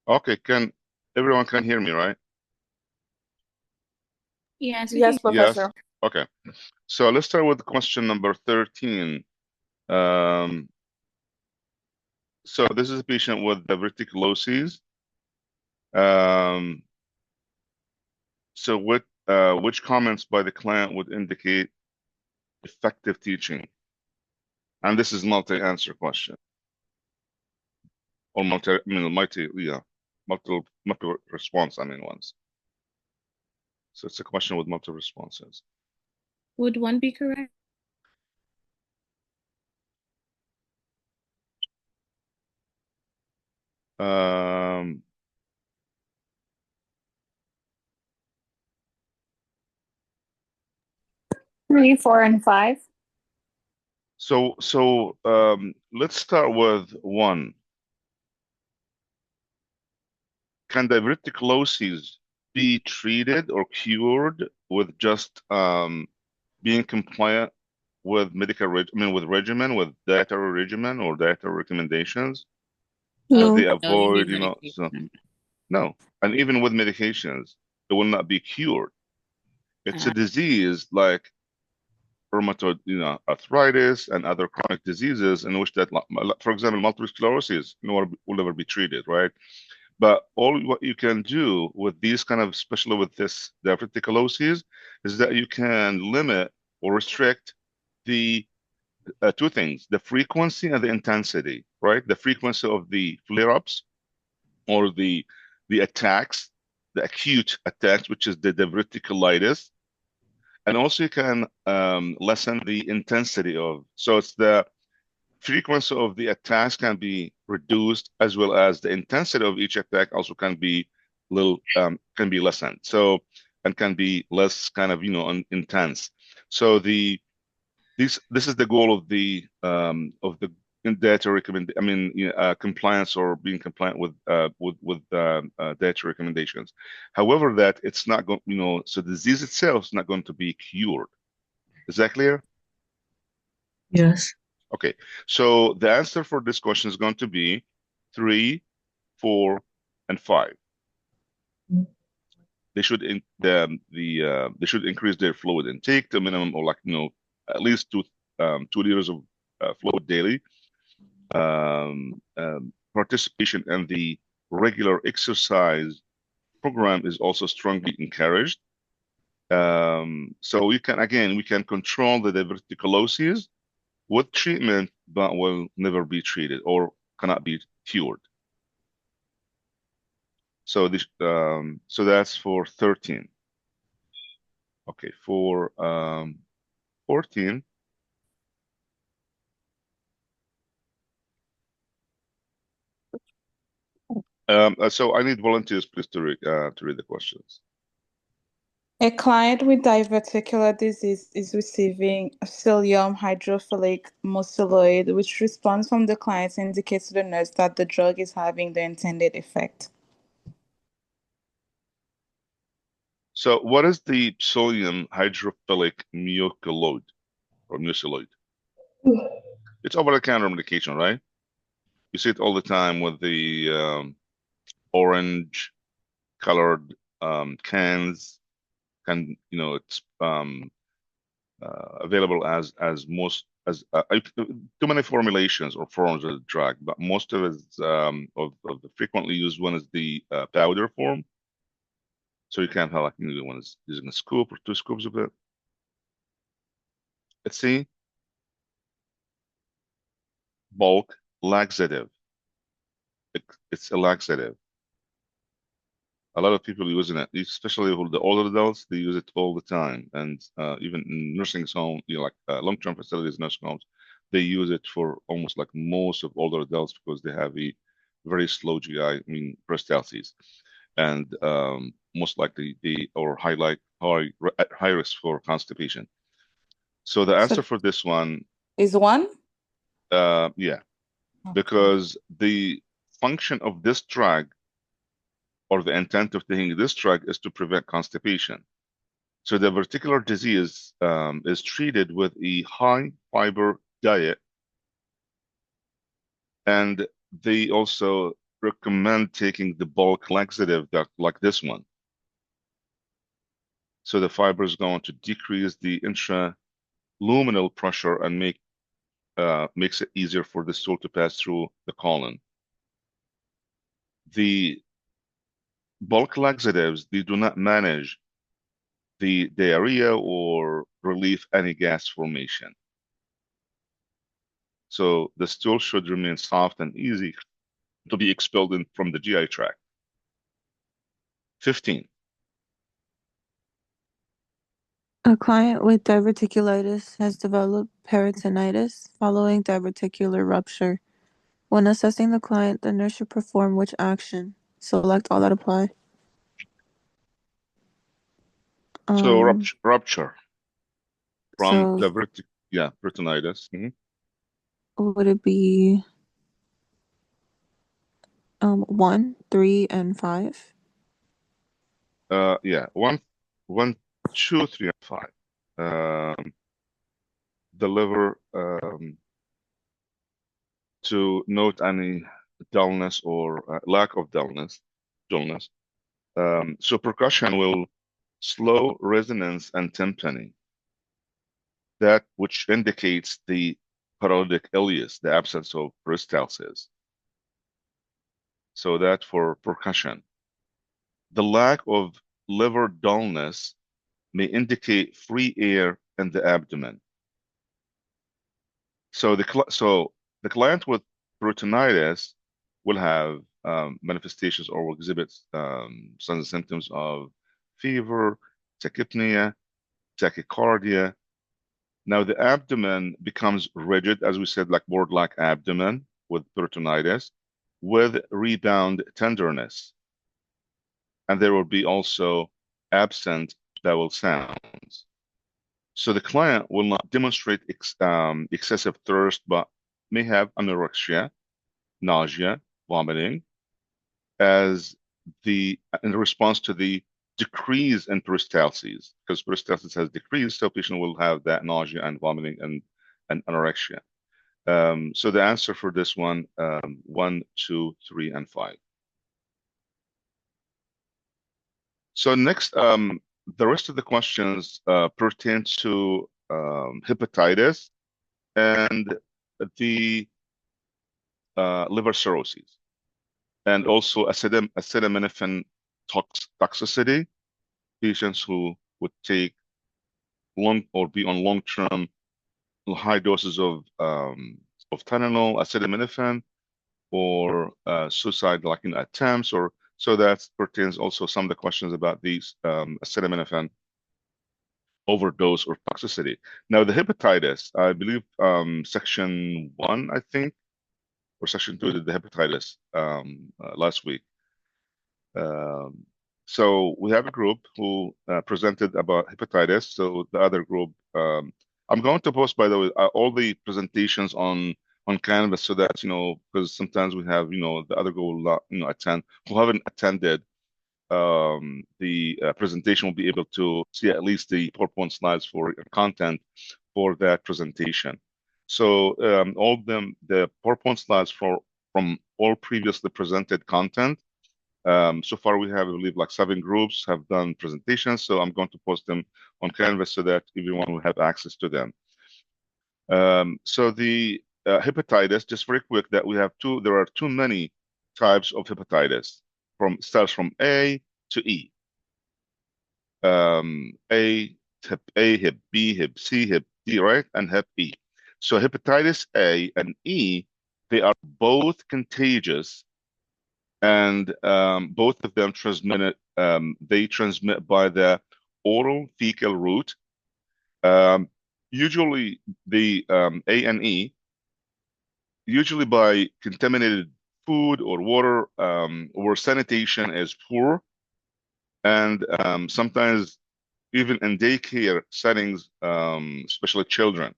Okay, everyone can hear me, right? Yes, Yes, Professor. Yes. Okay. So let's start with question number 13. So this is a patient with diverticulosis. So which comments by the client would indicate effective teaching? And this is multi-answer question. Or multi response, ones. So it's a question with multiple responses. would one be correct? Um, 3, 4, and 5. so let's start with 1. Can diverticulosis be treated or cured with just being compliant with with regimen, with dietary regimen or dietary recommendations? No. They No, you avoid, need so medication. no. And even with medications, it will not be cured. It's a disease like rheumatoid, arthritis and other chronic diseases in which that, for example, multiple sclerosis, will never be treated, right? But all what you can do with these kind of, especially with this diverticulosis, is that you can limit or restrict the 2 things: the frequency and the intensity, right? The frequency of the flare-ups or the attacks, the acute attacks, which is the diverticulitis, and also you can lessen the intensity of. So it's the frequency of the attacks can be reduced, as well as the intensity of each attack also can be lessened. So, and can be less kind of intense. So this is the goal of the data recommend. Compliance or being compliant with data recommendations. However, that it's not going. So the disease itself is not going to be cured. Is that clear? Yes. Okay, so the answer for this question is going to be 3, 4, and 5. They should they should increase their fluid intake to a minimum, or at least 2 liters of fluid daily. Participation in the regular exercise program is also strongly encouraged. So we can control the diverticulosis with treatment, but will never be treated or cannot be cured. So this, so that's for 13. Okay, for 14. So I need volunteers, please, to read the questions. A client with diverticular disease is receiving psyllium hydrophilic mucilate, which response from the client indicates to the nurse that the drug is having the intended effect. So what is the psyllium hydrophilic mucilate or mucilate? It's over-the-counter medication, right? You see it all the time with the orange colored cans, and it's available as too many formulations or forms of the drug, but most of it is of the frequently used one is the powder form. So you can have one is using a scoop or 2 scoops of it. Let's see. Bulk laxative. It's a laxative. A lot of people using it, especially with the older adults. They use it all the time, and even in nursing home, long-term facilities, nursing homes, they use it for almost like most of older adults because they have a very slow GI, peristalsis, and most likely they are high risk for constipation. So the answer for this one is 1. Yeah, because the function of this drug, or the intent of taking this drug, is to prevent constipation. So the particular disease is treated with a high fiber diet, and they also recommend taking the bulk laxative like this one. So the fiber is going to decrease the intraluminal pressure and makes it easier for the stool to pass through the colon. The bulk laxatives, they do not manage the diarrhea or relieve any gas formation. So the stool should remain soft and easy to be expelled from the GI tract. 15. A client with diverticulitis has developed peritonitis following diverticular rupture. When assessing the client, the nurse should perform which action? Select all that apply. So Um, rupture from so peritonitis. would it be 1, 3, and 5? Yeah, one, 2, 3, and 5. The liver to note any dullness or lack of dullness. So percussion will slow resonance and tympani, that which indicates the paralytic ileus, the absence of peristalsis. So that for percussion. The lack of liver dullness may indicate free air in the abdomen. So the client with peritonitis will have manifestations or will exhibit signs and symptoms of fever, tachypnea, tachycardia. Now the abdomen becomes rigid, as we said, like board-like abdomen with peritonitis, with rebound tenderness. And there will be also absent bowel sounds. So the client will not demonstrate excessive thirst, but may have anorexia, nausea, vomiting, in response to the decrease in peristalsis, because peristalsis has decreased, so patient will have that nausea and vomiting and anorexia. So the answer for this one, 1, 2, 3, and 5. So next, the rest of the questions pertain to hepatitis and the liver cirrhosis, and also acetaminophen toxicity. Patients who would take long or be on long-term high doses of Tylenol, acetaminophen, or suicide like in attempts, or so that pertains also some of the questions about these acetaminophen overdose or toxicity. Now the hepatitis, I believe section 1, I think, or section 2 did the hepatitis last week. So we have a group who presented about hepatitis. So the other group, I'm going to post, by the way, all the presentations on Canvas so that, because sometimes we have, the other group will not, attend, who haven't attended the presentation will be able to see at least the PowerPoint slides for content for that presentation. So all of them, the PowerPoint slides from all previously presented content. So far we have, I believe, like 7 groups have done presentations. So I'm going to post them on Canvas so that everyone will have access to them. So the hepatitis, just very quick, that we have there are too many types of hepatitis. Starts from A to E. Hep A, Hep B, Hep C, Hep D, right? And Hep E. So hepatitis A and E, they are both contagious, and both of them they transmit by the oral fecal route. Usually the A and E, usually by contaminated food or water, where sanitation is poor, and sometimes even in daycare settings, especially children.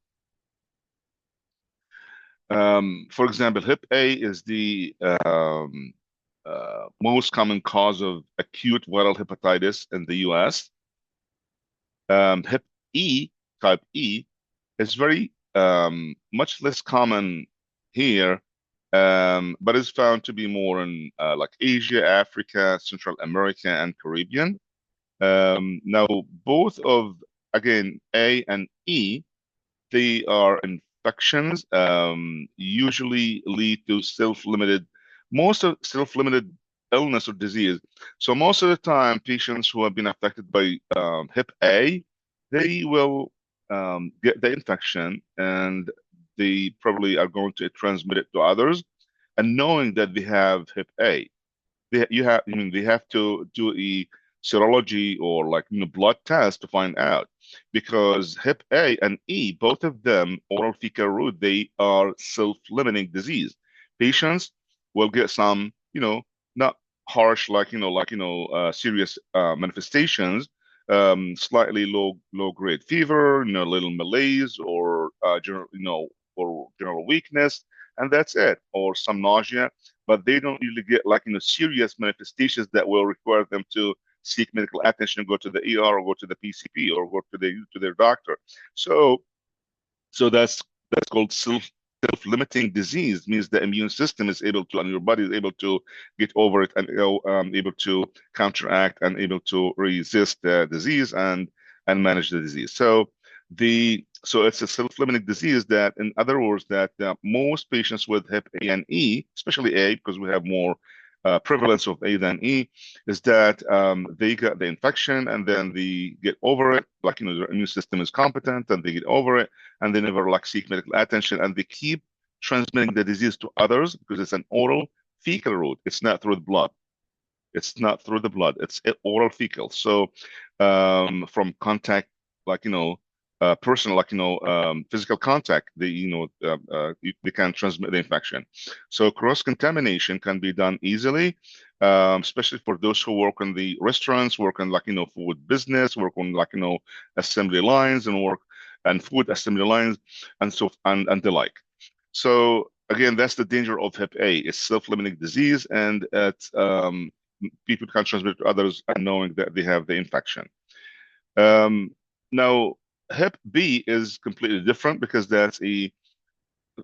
For example, Hep A is the most common cause of acute viral hepatitis in the US. Hep E, type E, is very much less common here, but is found to be more in like Asia, Africa, Central America, and Caribbean. Now, both of, again, A and E, they are infections, usually lead to most of self-limited illness or disease. So most of the time, patients who have been affected by Hep A, they will get the infection and they probably are going to transmit it to others. And knowing that they have Hep A, they have to do a serology or like blood test to find out, because Hep A and E, both of them oral fecal route, they are self-limiting disease. Patients will get some, not harsh serious manifestations, slightly low grade fever, little malaise or general weakness, and that's it, or some nausea, but they don't usually get like serious manifestations that will require them to seek medical attention, go to the ER or go to the PCP or go to their doctor. So that's called self-limiting disease. Means the immune system is able to, and your body is able to get over it and able to counteract and able to resist the disease and manage the disease. So it's a self-limiting disease that, in other words, that most patients with Hep A and E, especially A, because we have more prevalence of A than E, is that they get the infection and then they get over it, like their immune system is competent and they get over it, and they never like seek medical attention, and they keep transmitting the disease to others because it's an oral fecal route. It's not through the blood. It's not through the blood. It's oral fecal. So from contact, like personal, like physical contact, they can transmit the infection. So cross contamination can be done easily, especially for those who work in the restaurants, work in food business, work on assembly lines and work and food assembly lines and the like. So again, that's the danger of Hep A. It's self-limiting disease, and people can transmit to others knowing that they have the infection. Now, Hep B is completely different because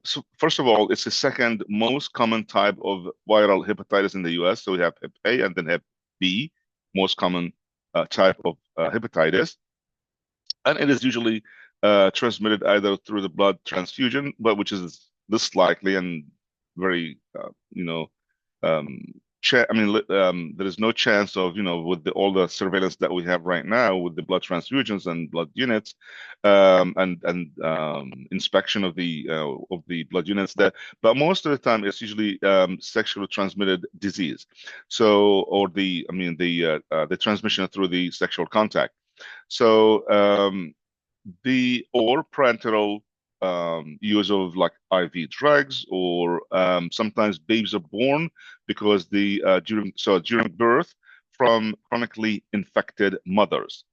so first of all, it's the second most common type of viral hepatitis in the US. So we have Hep A and then Hep B, most common type of hepatitis. And it is usually transmitted either through the blood transfusion, but which is less likely and very, there is no chance of, with all the surveillance that we have right now with the blood transfusions and blood units, and inspection of the blood units there. But most of the time, it's usually sexually transmitted disease. So, or the transmission through the sexual contact. So, or parenteral use of like IV drugs, or sometimes babies are born because during birth from chronically infected mothers.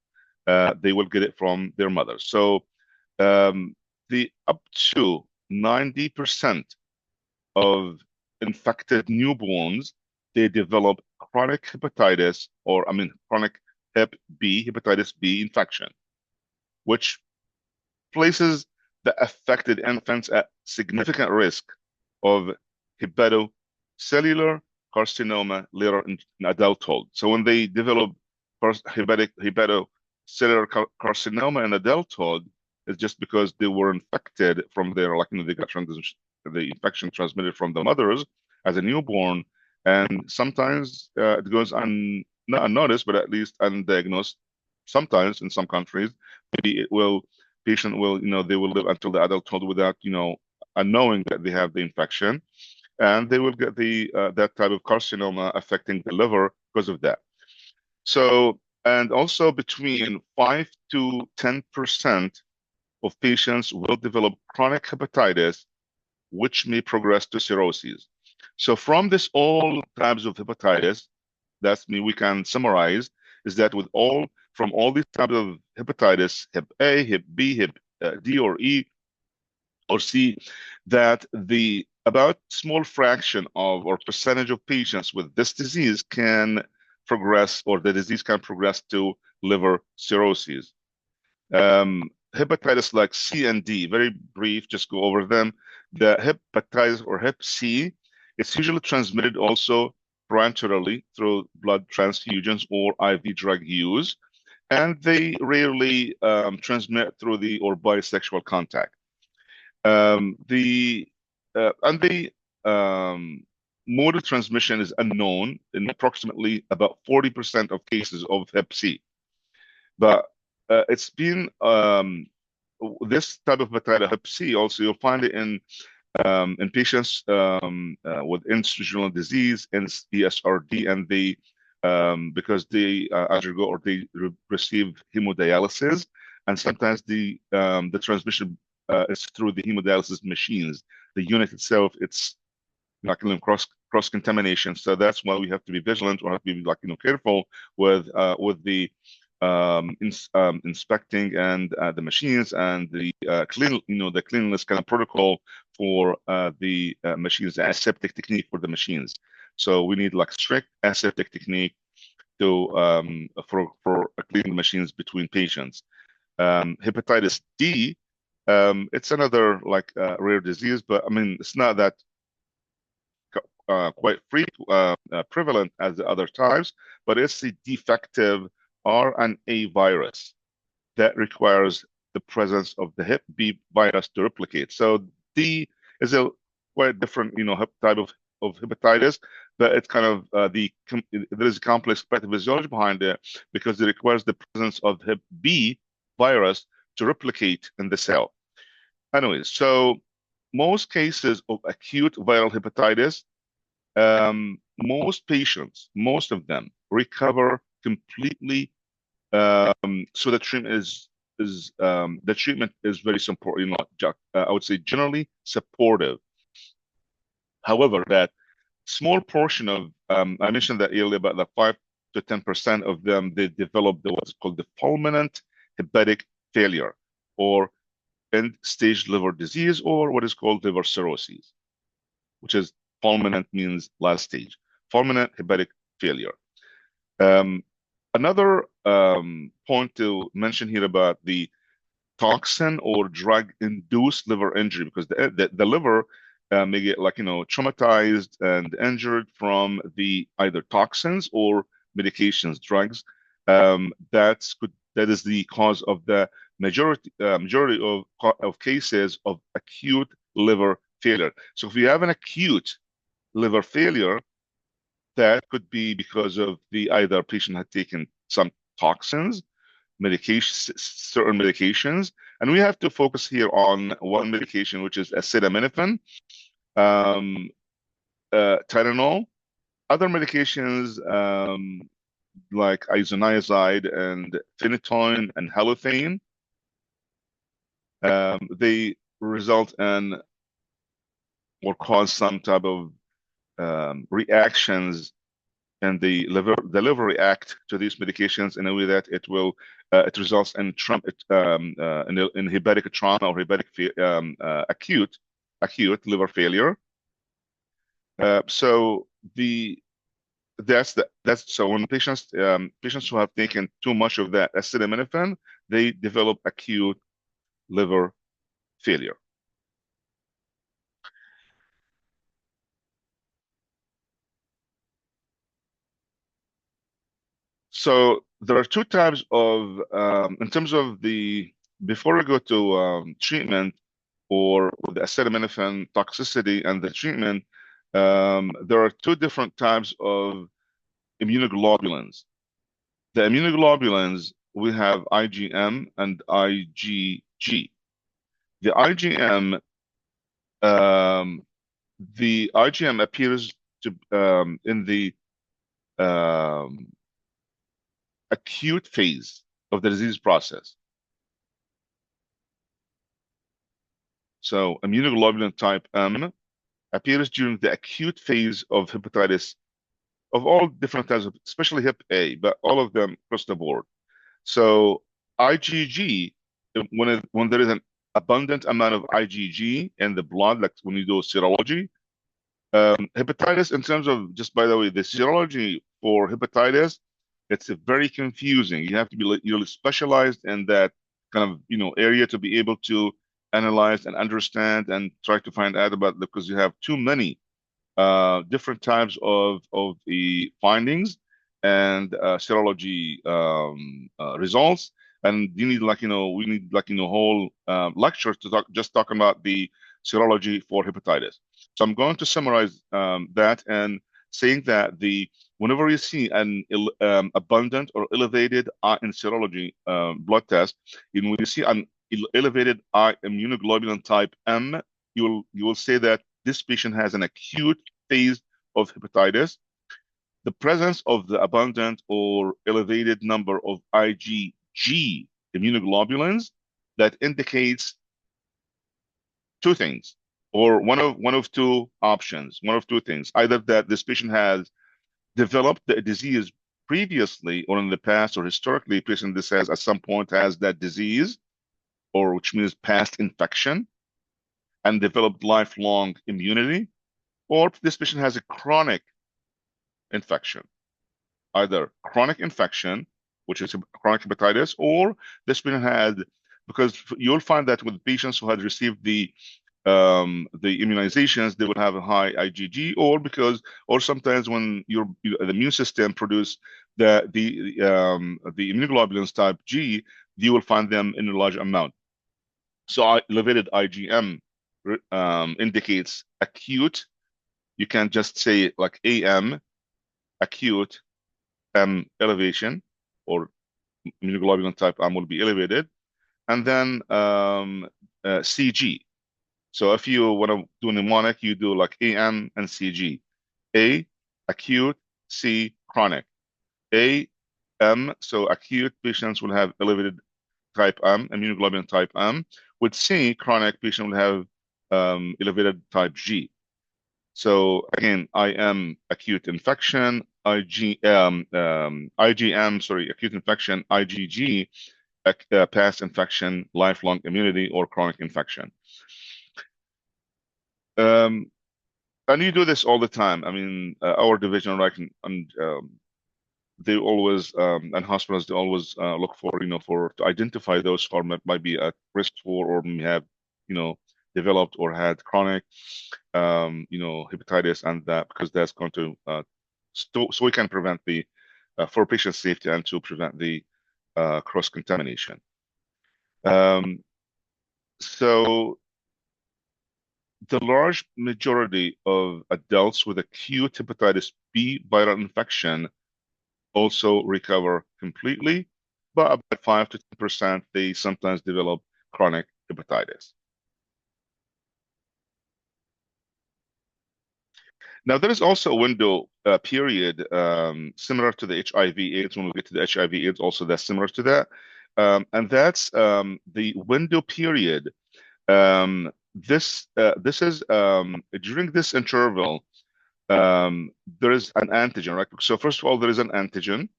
They will get it from their mothers. So the up to 90% of infected newborns, they develop chronic hepatitis, or chronic hepatitis B infection, which places the affected infants at significant risk of hepatocellular carcinoma later in adulthood. So when they develop hepatocellular carcinoma in adulthood, it's just because they were infected from their, they got the infection transmitted from the mothers as a newborn, and sometimes it goes not unnoticed, but at least undiagnosed. Sometimes in some countries, maybe patient will, they will live until the adulthood without, unknowing that they have the infection, and they will get that type of carcinoma affecting the liver because of that. So, and also between 5 to 10% of patients will develop chronic hepatitis, which may progress to cirrhosis. So from this all types of hepatitis, we can summarize, is that from all these types of hepatitis, Hep A, Hep B, Hep D or E or C, that the about small fraction of or percentage of patients with this disease can progress, or the disease can progress to liver cirrhosis. Hepatitis like C and D, very brief, just go over them. The hepatitis or Hep C It's usually transmitted also parenterally through blood transfusions or IV drug use, and they rarely transmit through the or by sexual contact. The mode of transmission is unknown in approximately about 40% of cases of Hep C, but it's been this type of hepatitis Hep C also you'll find it in patients with interstitial disease and ESRD, and they because they undergo or they receive hemodialysis, and sometimes the transmission is through the hemodialysis machines. The unit itself, it's like cross contamination, so that's why we have to be vigilant or have to be careful with the inspecting and the machines and the the cleanliness kind of protocol for the machines, the aseptic technique for the machines. So we need like strict aseptic technique to for cleaning the machines between patients. Hepatitis D, it's another like rare disease, but I mean it's not that quite prevalent as the other types, but it's the defective RNA virus that requires the presence of the Hep B virus to replicate. So D is a quite different, type of hepatitis, but it's kind of there is a complex pathophysiology behind it because it requires the presence of Hep B virus to replicate in the cell. Anyways, so most cases of acute viral hepatitis, most patients, most of them recover completely. So the treatment is very supportive, I would say generally supportive. However, that small portion of I mentioned that earlier, about like 5 to 10% of them, they develop what's called the fulminant hepatic failure, or end-stage liver disease, or what is called liver cirrhosis, which is fulminant means last stage, fulminant hepatic failure. Another point to mention here about the toxin or drug-induced liver injury, because the liver may get traumatized and injured from the either toxins or medications, drugs. That is the cause of the majority of cases of acute liver failure. So if you have an acute liver failure, that could be because of either patient had taken some toxins, certain medications, and we have to focus here on one medication, which is acetaminophen, Tylenol. Other medications like isoniazid and phenytoin and halothane, they result in or cause some type of reactions, and the liver react to these medications in a way that it results in in hepatic trauma or hepatic acute liver failure. So when patients who have taken too much of that acetaminophen, they develop acute liver failure. So there are two types of, in terms of before we go to treatment or the acetaminophen toxicity and the treatment, there are two different types of immunoglobulins. The immunoglobulins, we have IgM and IgG. The IgM, appears to in the acute phase of the disease process. So immunoglobulin type M appears during the acute phase of hepatitis of all different types, especially Hep A, but all of them across the board. So IgG, when there is an abundant amount of IgG in the blood, like when you do serology, hepatitis, in terms of, just by the way, the serology for hepatitis, it's very confusing. You have to be really specialized in that kind of area to be able to analyze and understand and try to find out about, because you have too many different types of the findings and serology results. And you need we need whole lecture to talk talking about the serology for hepatitis. So I'm going to summarize that and saying that whenever you see an abundant or elevated in serology blood test, and when you see an elevated immunoglobulin type M, you will say that this patient has an acute phase of hepatitis. The presence of the abundant or elevated number of IgG immunoglobulins that indicates two things, or one of two options, one of two things: either that this patient has developed the disease previously or in the past, or historically, patient this has at some point has that disease, or which means past infection, and developed lifelong immunity, or this patient has a chronic infection, either chronic infection, which is chronic hepatitis, or this patient had, because you'll find that with patients who had received the immunizations, they would have a high IgG, or sometimes when the immune system produce the immunoglobulins type G, you will find them in a large amount. So elevated IgM indicates acute. You can just say like AM, acute M elevation, or immunoglobulin type M will be elevated, and then CG. So if you want to do mnemonic, you do like AM and CG. A, acute; C, chronic. AM, so acute patients will have elevated type M, immunoglobulin type M. With C, chronic patient will have elevated type G. So again, IM, acute infection; IgM, sorry, acute infection; IgG, past infection, lifelong immunity, or chronic infection. And you do this all the time. I mean, our division, right, and they always, and hospitals, they always look for, to identify those who might be at risk for, or may have, developed or had chronic, hepatitis, and that, because that's going to, so we can prevent for patient safety and to prevent the cross-contamination. So the large majority of adults with acute hepatitis B viral infection also recover completely, but about 5 to 10% they sometimes develop chronic hepatitis. Now, there is also a window period similar to the HIV/AIDS. When we get to the HIV/AIDS, also that's similar to that, and that's the window period. This is during this interval, there is an antigen, right? So first of all, there is an antigen.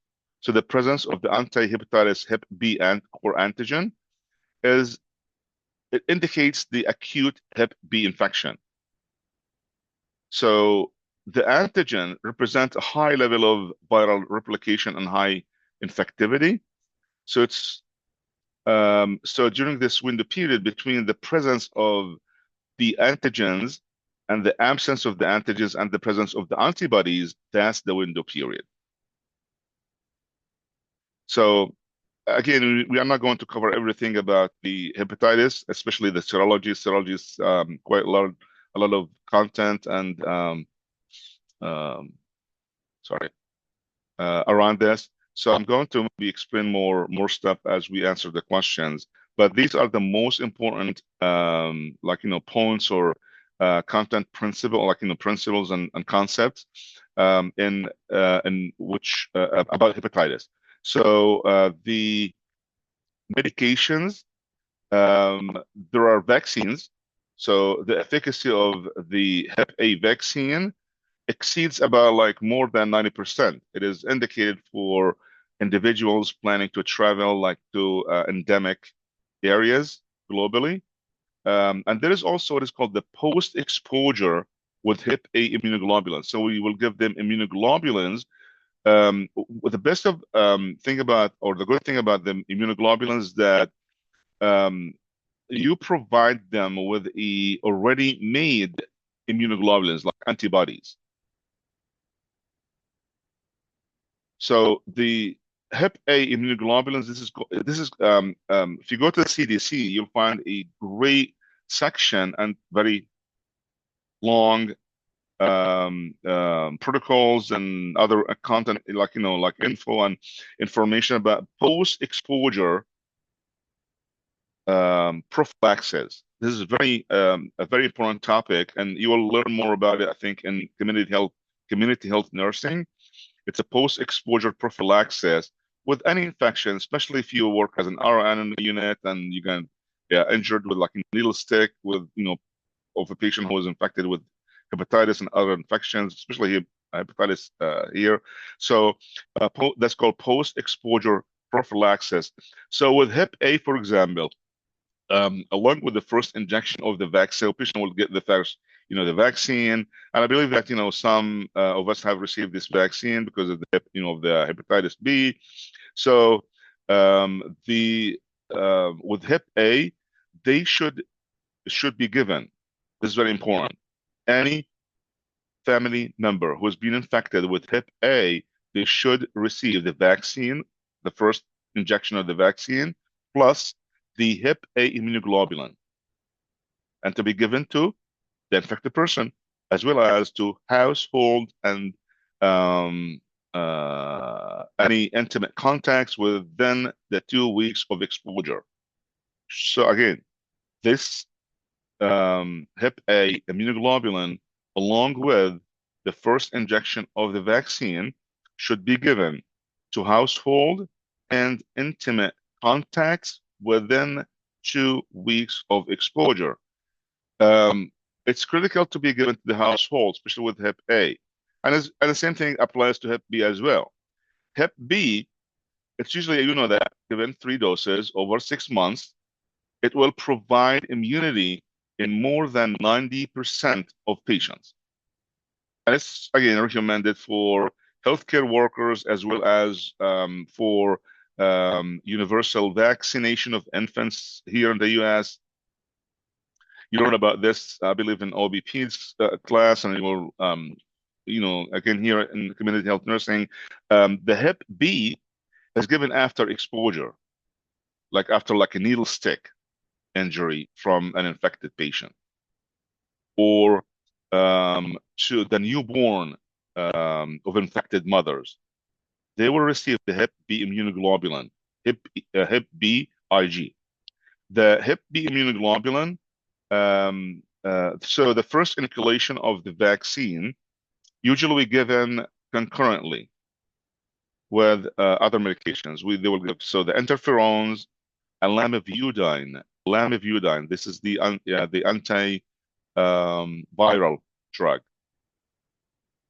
So the presence of the anti-hepatitis Hep B core antigen it indicates the acute Hep B infection. So the antigen represents a high level of viral replication and high infectivity. So it's so during this window period between the presence of the antigens and the absence of the antigens and the presence of the antibodies, that's the window period. So again, we are not going to cover everything about the hepatitis, especially the serology. Serology is quite a lot of content and around this. So I'm going to maybe explain more stuff as we answer the questions. But these are the most important, points or content principles and concepts in which about hepatitis. So the medications, there are vaccines. So the efficacy of the Hep A vaccine exceeds about more than 90%. It is indicated for individuals planning to travel to endemic areas globally. And there is also what is called the post-exposure with Hep A immunoglobulins. So we will give them immunoglobulins. The best of thing about, or the good thing about the immunoglobulins is that you provide them with a already made immunoglobulins, like antibodies. So the Hep A immunoglobulins, this is if you go to the CDC, you'll find a great section and very long protocols and other content, like like info and information about post-exposure prophylaxis. This is a very important topic, and you will learn more about it, I think, in community health nursing. It's a post-exposure prophylaxis with any infection, especially if you work as an RN in the unit and you get injured with like a needle stick with of a patient who is infected with hepatitis and other infections, especially hepatitis here. So that's called post-exposure prophylaxis. So with Hep A, for example, along with the first injection of the vaccine, patient will get the first, the vaccine. And I believe that, some of us have received this vaccine because of the, of the hepatitis B. So with Hep A, they should be given. This is very important. Any family member who has been infected with Hep A, they should receive the vaccine, the first injection of the vaccine, plus the Hep A immunoglobulin, and to be given to the infected person, as well as to household and any intimate contacts within the 2 weeks of exposure. So again, this Hep A immunoglobulin, along with the first injection of the vaccine, should be given to household and intimate contacts within 2 weeks of exposure. It's critical to be given to the household, especially with Hep A. And the same thing applies to Hep B as well. Hep B, it's usually, that given 3 doses over 6 months, it will provide immunity in more than 90% of patients. And it's, again, recommended for healthcare workers as well as for universal vaccination of infants here in the US. You learn about this, I believe, in OBP's class, and you will, again, here in community health nursing. The Hep B is given after exposure, like after a needle stick injury from an infected patient, or to the newborn of infected mothers. They will receive the Hep B immunoglobulin, Hep B IG. The Hep B immunoglobulin, so the first inoculation of the vaccine usually given concurrently with other medications. They will give, so the interferons and lamivudine. This is the anti viral drug.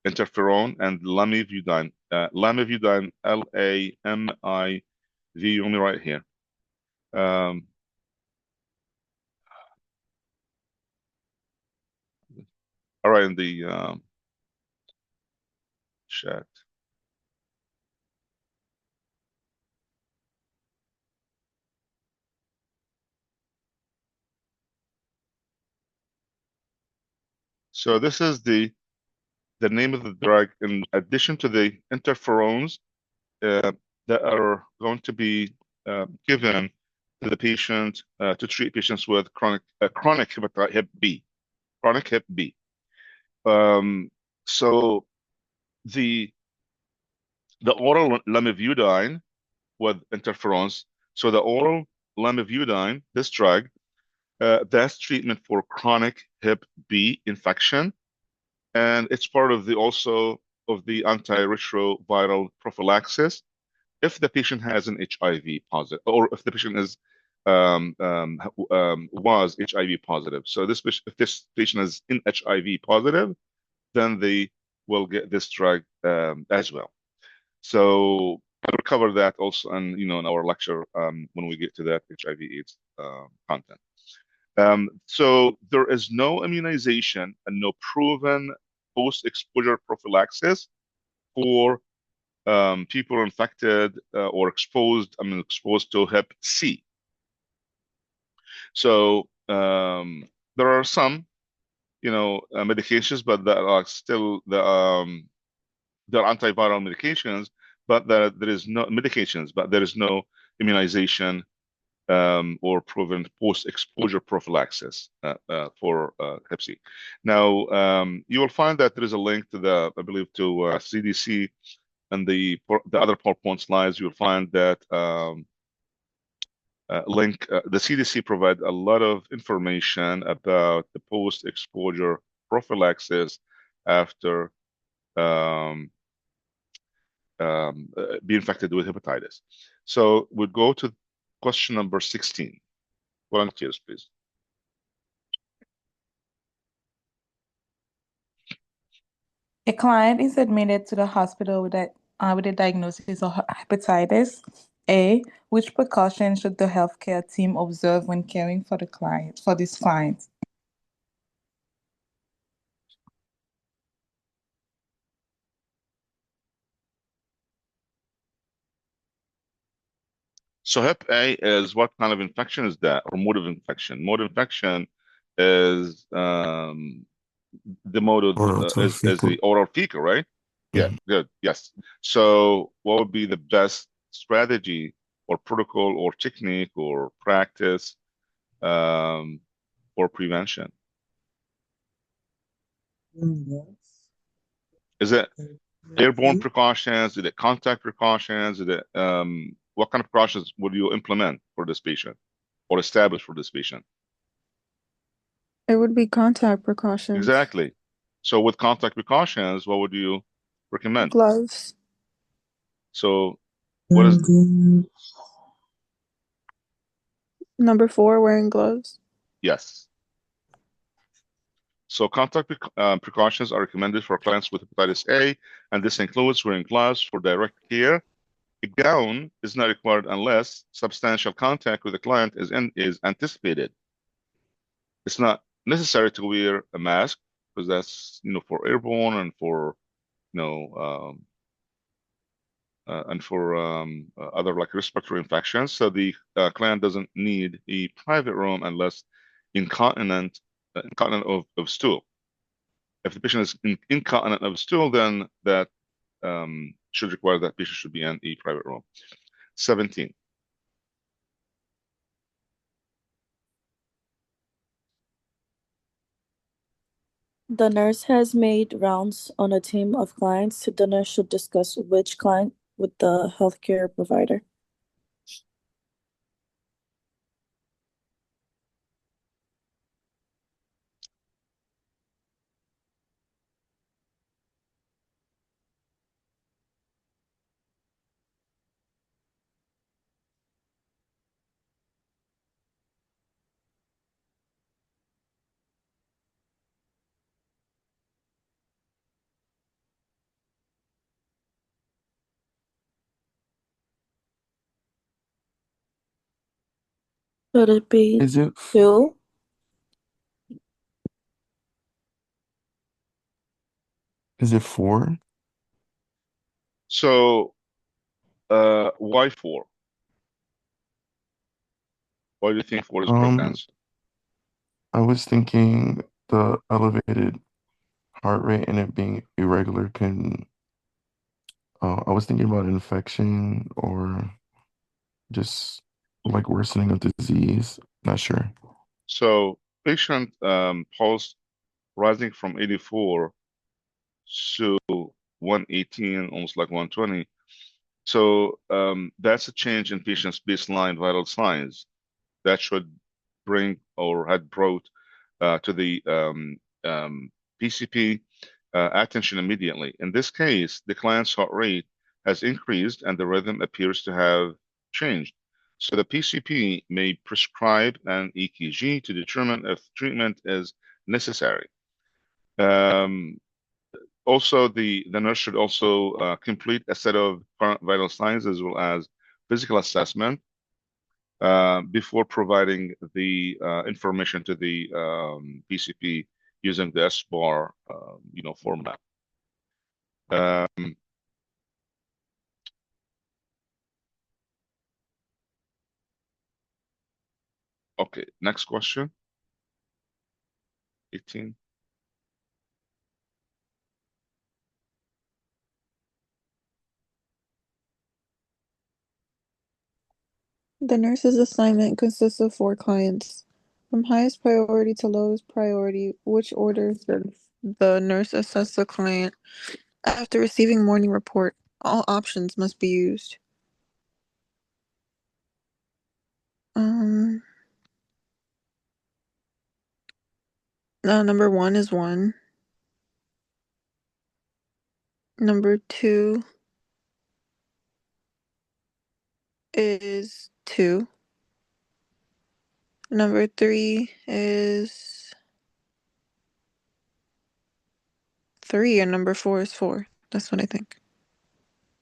Interferon and lamivudine. Lamivudine, L-A-M-I-V, only right here. All right, in the chat. So this is the name of the drug, in addition to the interferons that are going to be given to the patient to treat patients with chronic hepatitis Hep B, chronic Hep B. So the oral lamivudine with interferons. So the oral lamivudine, this drug, that's treatment for chronic Hep B infection, and it's part of the antiretroviral prophylaxis if the patient has an HIV positive, or if the patient was HIV positive. So if this patient is in HIV positive, then they will get this drug as well. So I'll cover that also, and in our lecture when we get to that HIV/AIDS content. So there is no immunization and no proven post-exposure prophylaxis for people infected or exposed to Hep C. So there are some, medications, but that are still they're antiviral medications, but there is no medications, but there is no immunization or proven post-exposure prophylaxis for Hep C. Now, you will find that there is a link to I believe, to CDC, and the other PowerPoint slides. You'll find that link. The CDC provide a lot of information about the post-exposure prophylaxis after be infected with hepatitis. So we'll go to question number 16. Volunteers, please. A client is admitted to the hospital with a diagnosis of hepatitis A. Which precautions should the healthcare team observe when caring for this client? So Hep A is what kind of infection is that, or mode of infection? Mode of infection is the mode of Oral to is fecal. the oral fecal, right? Yeah, Mhm. good. Yes. So what would be the best strategy or protocol or technique or practice for prevention? Is it airborne precautions? Is it contact precautions? Is it what kind of precautions would you implement for this patient or establish for this patient? It would be contact precautions. Exactly. So with contact precautions, what would you recommend? Gloves. So what is Number 4, wearing gloves. yes? So contact precautions are recommended for clients with hepatitis A, and this includes wearing gloves for direct care. A gown is not required unless substantial contact with the client is anticipated. It's not necessary to wear a mask because that's for airborne and for you know other like respiratory infections. So the client doesn't need a private room unless incontinent of stool. If the patient is incontinent of stool, then that should require that patient should be in a private room. 17. The nurse has made rounds on a team of clients. The nurse should discuss which client with the healthcare provider. Should it be Is it 2? is it 4? So why 4? Why do you think 4 is correct Um, answer? I was thinking the elevated heart rate and it being irregular can I was thinking about infection or just like worsening of disease. Not sure. So patient pulse rising from 84 to 118, almost like 120. So that's a change in patient's baseline vital signs that should bring or had brought to the PCP attention immediately. In this case, the client's heart rate has increased and the rhythm appears to have changed. So the PCP may prescribe an EKG to determine if treatment is necessary. Also, the nurse should also complete a set of current vital signs as well as physical assessment before providing the information to the PCP using the SBAR, format. Okay, next question. 18. The nurse's assignment consists of 4 clients. From highest priority to lowest priority, which order should the nurse assess the client after receiving morning report? All options must be used. Number 1 is 1. Number 2 is 2. Number 3 is 3, and number 4 is 4. That's what I think.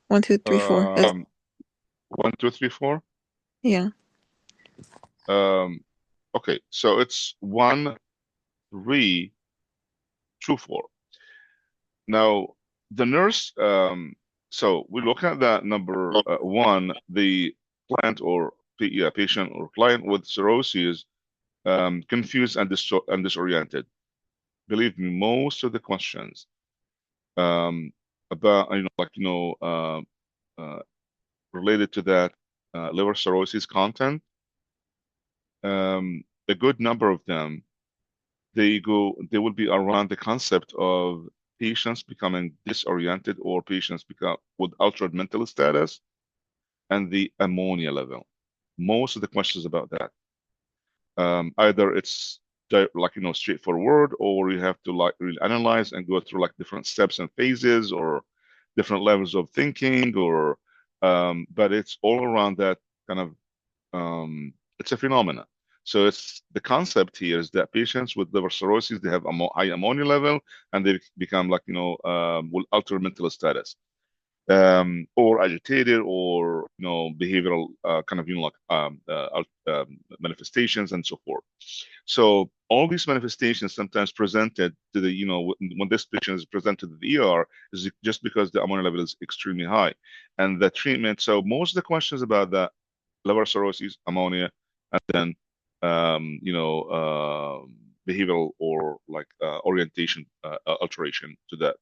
1, 2, 3, 4. 1, 2, 3, 4. Yeah. Okay, so it's 1, 3, 2, 4. Now the nurse. So we look at that number 1, the client or patient or client with cirrhosis, confused and disoriented. Believe me, most of the questions about related to that liver cirrhosis content, a good number of them, they will be around the concept of patients becoming disoriented or patients become with altered mental status and the ammonia level. Most of the questions about that. Either it's straightforward, or you have to really analyze and go through different steps and phases or different levels of thinking, or but it's all around that kind of it's a phenomena. So it's the concept here is that patients with liver cirrhosis, they have a high ammonia level and they become will alter mental status, or agitated, or behavioral manifestations and so forth. So all these manifestations sometimes presented to the when this patient is presented to the ER is just because the ammonia level is extremely high, and the treatment. So most of the questions about the liver cirrhosis, ammonia, and then behavioral or orientation alteration to the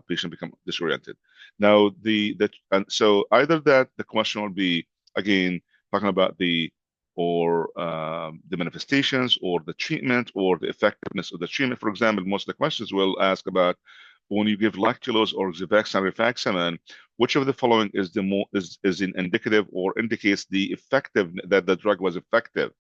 patient become disoriented. Now and so either that the question will be again talking about the manifestations or the treatment or the effectiveness of the treatment. For example, most of the questions will ask about when you give lactulose or Xifaxan rifaximin, which of the following is the more is indicative or indicates the effective that the drug was effective.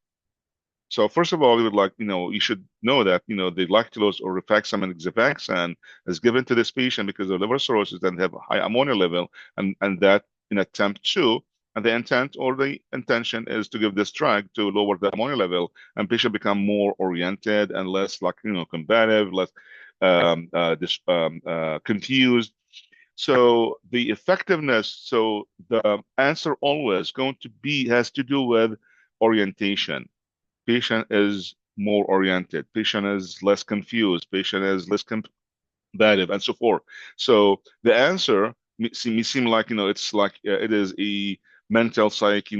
So first of all, we would you should know that, the lactulose or rifaximin Xifaxan is given to this patient because of liver cirrhosis and have a high ammonia level, and that in attempt to, and the intent or the intention is to give this drug to lower the ammonia level, and patient become more oriented and less combative, less confused. So the effectiveness, so the answer always has to do with orientation. Patient is more oriented, patient is less confused, patient is less combative, and so forth. So the answer may seem like it's it is a mental psych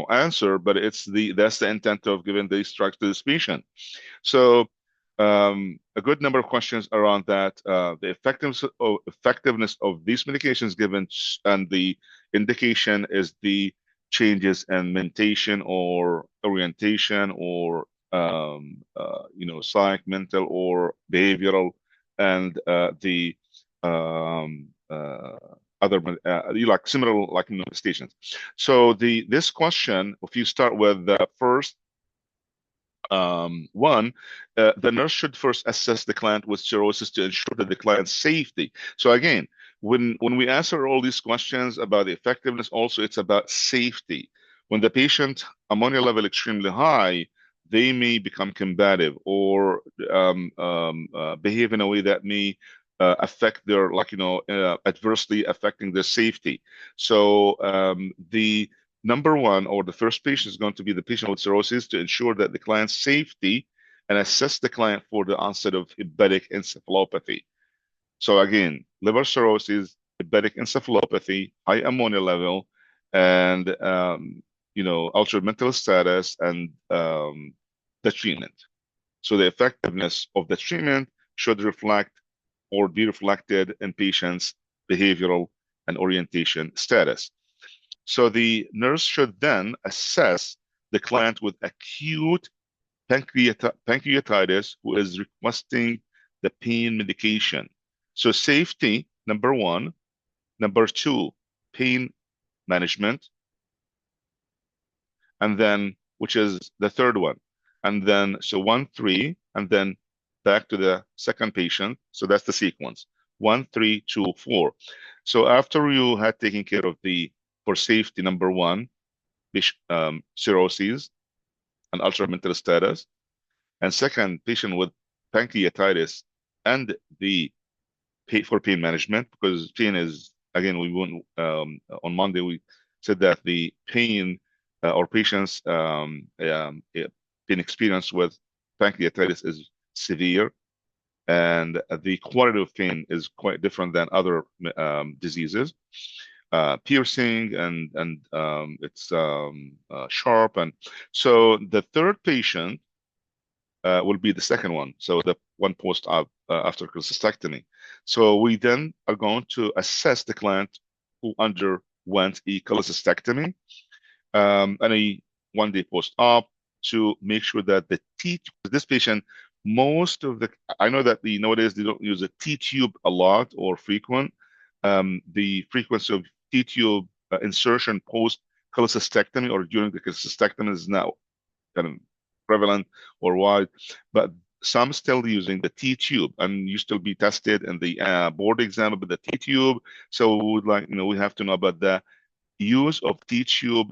answer, but that's the intent of giving these drugs to this patient. So a good number of questions around that, the effectiveness of these medications given, and the indication is the changes in mentation or orientation or psych, mental, or behavioral, and the other similar manifestations. So this question, if you start with the first one, the nurse should first assess the client with cirrhosis to ensure that the client's safety. So again, when we answer all these questions about the effectiveness, also it's about safety. When the patient ammonia level extremely high, they may become combative or behave in a way that may affect their adversely affecting their safety. So the number one, or the first patient, is going to be the patient with cirrhosis to ensure that the client's safety and assess the client for the onset of hepatic encephalopathy. So again, liver cirrhosis, hepatic encephalopathy, high ammonia level, and altered mental status, and the treatment. So the effectiveness of the treatment should reflect or be reflected in patients' behavioral and orientation status. So the nurse should then assess the client with acute pancreatitis who is requesting the pain medication. So safety, number one. Number two, pain management. And then, which is the third one. And then, so 1, 3, and then back to the second patient. So that's the sequence. 1, 3, 2, 4. So after you had taken care of for safety, number one, cirrhosis and ulcer mental status, and second, patient with pancreatitis and for pain management, because pain is, again, we won't, on Monday, we said that the pain or patients pain experience with pancreatitis is severe, and the quality of pain is quite different than other diseases. Piercing and it's sharp, and so the third patient will be the second one, so the one post-op after cholecystectomy. So we then are going to assess the client who underwent a cholecystectomy and a 1-day post-op to make sure that this patient, I know that nowadays they don't use the T-tube a lot or frequent. The frequency of T-tube insertion post cholecystectomy or during the cholecystectomy is now kind of prevalent or wide, but some still using the T-tube, and you still be tested in the board exam with the T-tube. So we would we have to know about the use of T-tube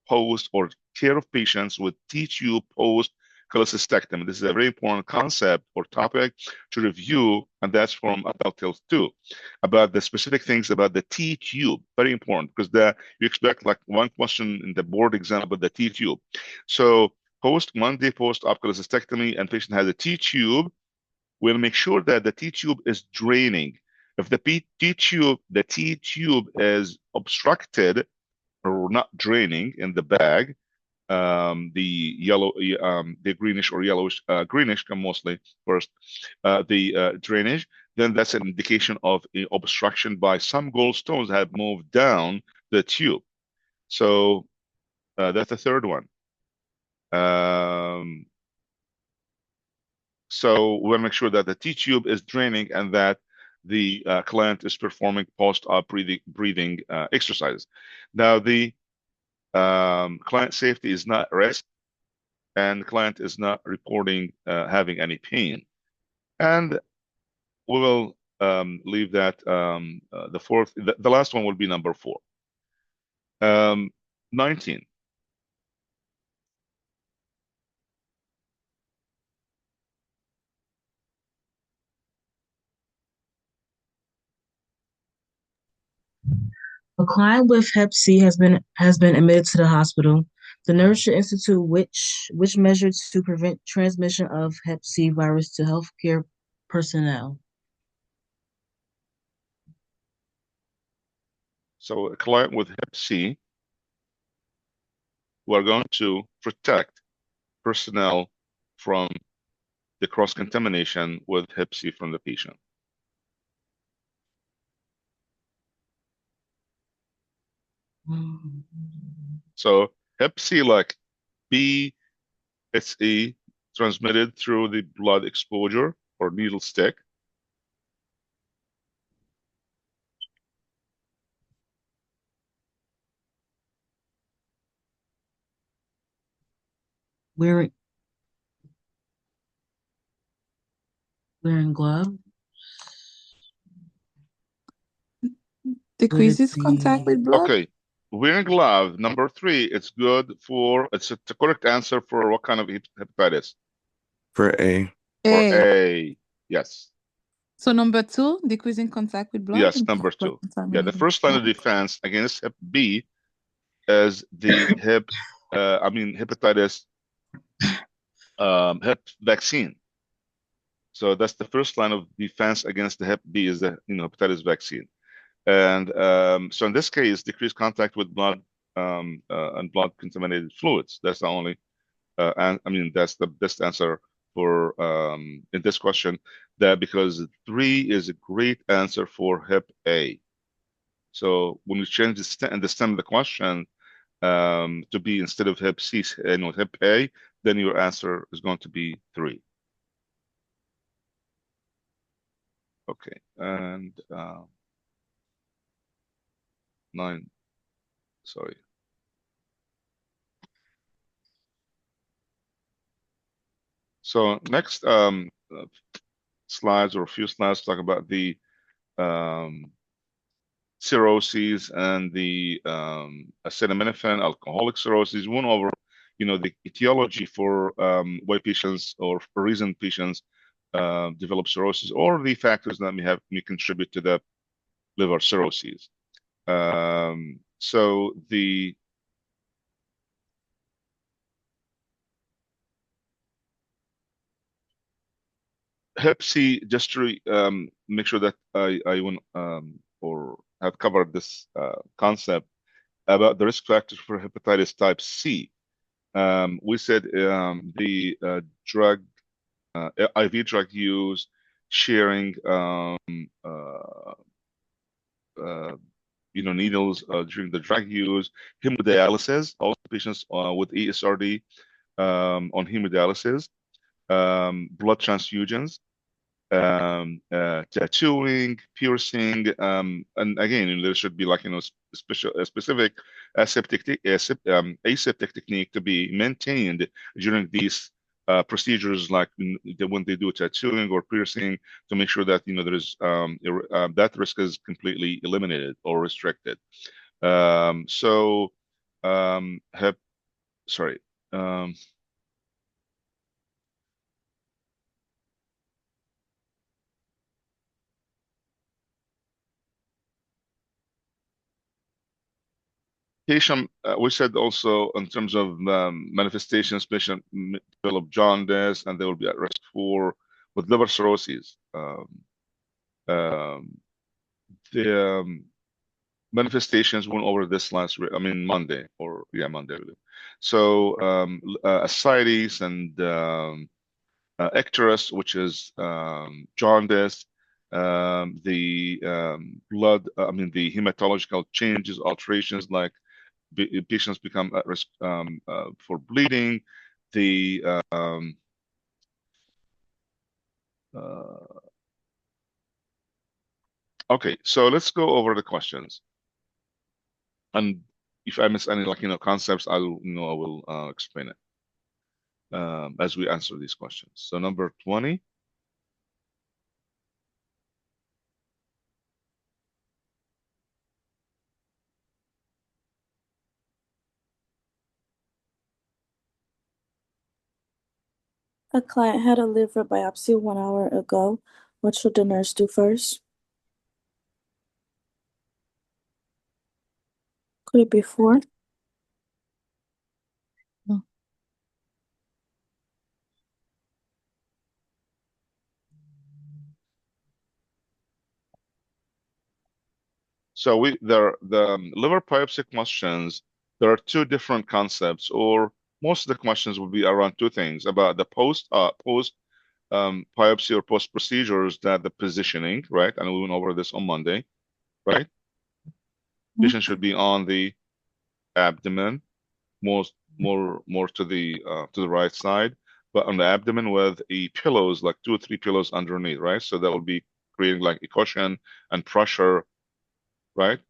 post or care of patients with T-tube post cholecystectomy. This is a very important concept or topic to review, and that's from Adult Health 2, about the specific things about the T-tube. Very important, because you expect like one question in the board exam about the T-tube. So 1-day post-op cholecystectomy and patient has a T-tube, we'll make sure that the T-tube is draining. If the T-tube is obstructed or not draining in the bag, the greenish or yellowish, greenish come mostly first, the drainage, then that's an indication of obstruction by some gallstones have moved down the tube. So that's the third one. So we'll make sure that the T-tube is draining and that the client is performing post-op breathing exercise. Now, the client safety is not at risk, and the client is not reporting having any pain. And we will leave that. The last one will be number 4. 19. A client with Hep C has been admitted to the hospital. The nurse should institute which measure to prevent transmission of Hep C virus to healthcare personnel. So a client with Hep C, we're going to protect personnel from the cross-contamination with Hep C from the patient. So Hep C, like B, it's transmitted through the blood exposure or needle stick. Wearing gloves. Decreases contact with blood. Okay. Wearing glove, number 3, it's good for, it's the correct answer for what kind of hepatitis? For A. For A, yes. So number 2, decreasing contact with blood. Yes, number 2. Yeah, the first line of defense against Hep B is the hepatitis Hep vaccine. So that's the first line of defense against the Hep B is the hepatitis vaccine. And so in this case, decreased contact with blood and blood contaminated fluids. That's the only, that's the best answer for in this question. That because 3 is a great answer for Hep A. So when we change the stem of the question to be instead of hep C, hep A, then your answer is going to be 3. Okay, and 9, sorry. So next slides or a few slides talk about the cirrhosis and the acetaminophen, alcoholic cirrhosis. Went over, the etiology for why patients or for reason patients develop cirrhosis, or the factors that may contribute to the liver cirrhosis. So the hep C, just to make sure that I went or have covered this concept about the risk factors for hepatitis type C. We said the drug, IV drug use, sharing, needles during the drug use, hemodialysis, also patients with ESRD on hemodialysis, blood transfusions, tattooing, piercing, and again, there should be specific aseptic technique to be maintained during these procedures, like when they do tattooing or piercing, to make sure that there is that risk is completely eliminated or restricted. So, sorry. Patient, we said also in terms of manifestations, patient develop jaundice and they will be at risk with liver cirrhosis. The manifestations went over this Monday, Monday. Really. So ascites and icterus, which is jaundice, the blood, the hematological changes, alterations, like patients become at risk for bleeding. The okay, so let's go over the questions, and if I miss any concepts, I will explain it as we answer these questions. So number 20. A client had a liver biopsy 1 hour ago. What should the nurse do first? Could it be 4? So the liver biopsy questions, there are 2 different concepts, or most of the questions will be around 2 things about the post biopsy or post procedures, that the positioning, right? And we went over this on Monday, right? Patient should be on the abdomen, more to the right side, but on the abdomen with pillows, like 2 or 3 pillows underneath, right? So that will be creating like a cushion and pressure, right,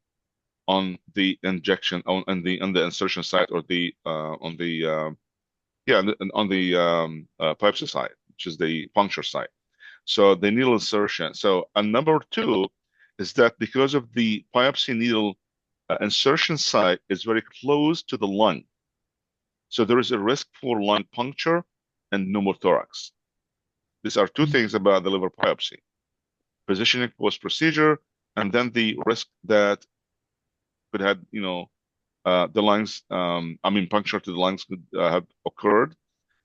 on the injection on the insertion site, or on the biopsy site, which is the puncture site. So the needle insertion. So number 2 is that because of the biopsy needle insertion site is very close to the lung, so there is a risk for lung puncture and pneumothorax. These are 2 things about the liver biopsy: positioning post procedure, and then the risk that could have the lungs, puncture to the lungs could have occurred,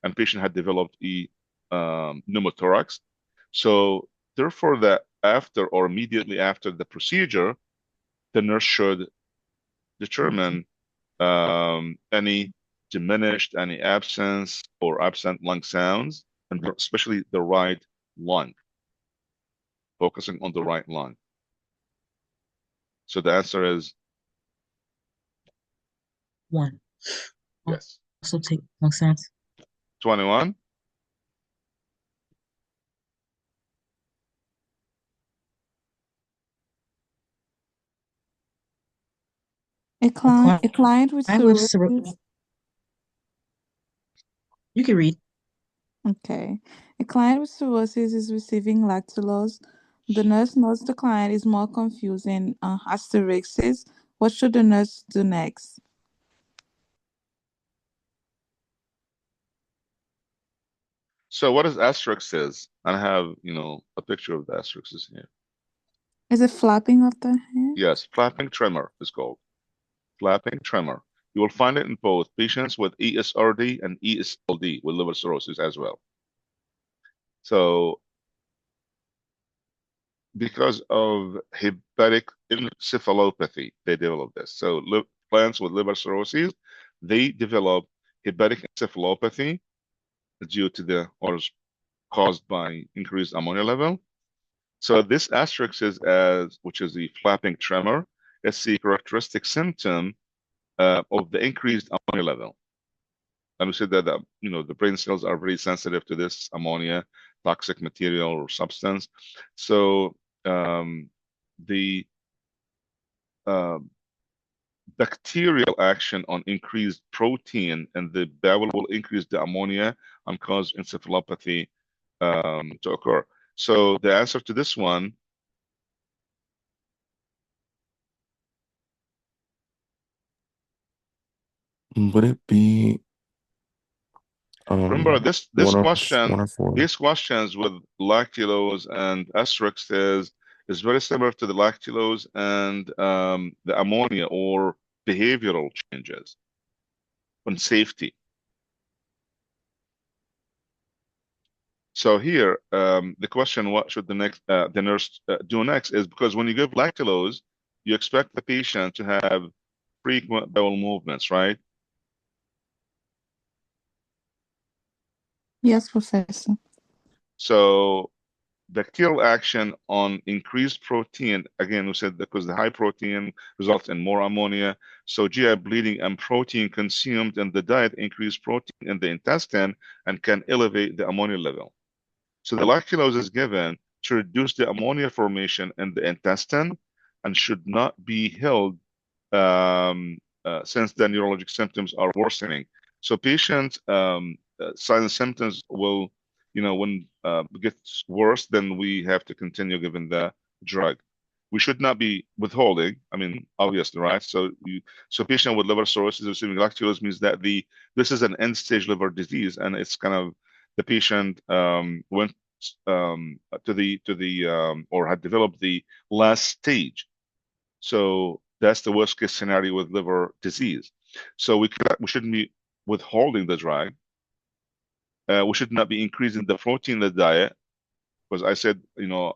and patient had developed a pneumothorax. So therefore, that after or immediately after the procedure, the nurse should determine any diminished, any absence or absent lung sounds, and especially the right lung, focusing on the right lung. So the answer is 1. yes. Also makes sense. 21. A client with cirrhosis. You can read. Okay. A client with cirrhosis is receiving lactulose. The nurse notes the client is more confusing asterisks. What should the nurse do next? So what does asterisk says? I have, a picture of the asterisks here. Is it flapping of the hand? Yes, flapping tremor is called. Flapping tremor. You will find it in both patients with ESRD and ESLD with liver cirrhosis as well. So because of hepatic encephalopathy, they develop this. So clients with liver cirrhosis, they develop hepatic encephalopathy due to or is caused by increased ammonia level. So this asterisk is which is the flapping tremor, is the characteristic symptom of the increased ammonia level. And we said that the brain cells are very sensitive to this ammonia, toxic material or substance. So the bacterial action on increased protein and the bowel will increase the ammonia and cause encephalopathy to occur. So the answer to this one would it be remember this question, 104? these questions with lactulose and asterisks is very similar to the lactulose and the ammonia or behavioral changes on safety. So here, the question, what should the nurse do next, is because when you give lactulose, you expect the patient to have frequent bowel movements, right? Yes, Professor. So bacterial action on increased protein, again, we said because the high protein results in more ammonia. So GI bleeding and protein consumed in the diet increase protein in the intestine and can elevate the ammonia level. So the lactulose is given to reduce the ammonia formation in the intestine and should not be held since the neurologic symptoms are worsening. So patients' signs and symptoms will, when it gets worse, then we have to continue giving the drug. We should not be withholding. I mean, obviously, right? So patient with liver cirrhosis receiving lactulose means that this is an end-stage liver disease, and it's kind of the patient went to the or had developed the last stage. So that's the worst case scenario with liver disease. So we shouldn't be withholding the drug. We should not be increasing the protein in the diet, because I said, the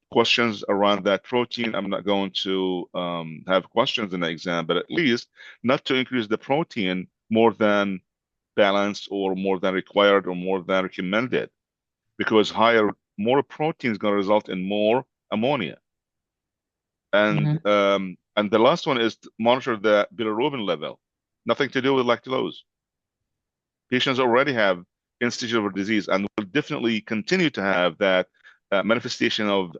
questions around that protein, I'm not going to have questions in the exam, but at least not to increase the protein more than balanced or more than required or more than recommended, because more protein is going to result in more ammonia. And and the last one is to monitor the bilirubin level. Nothing to do with lactulose. Patients already have end-stage liver disease and will definitely continue to have that manifestation of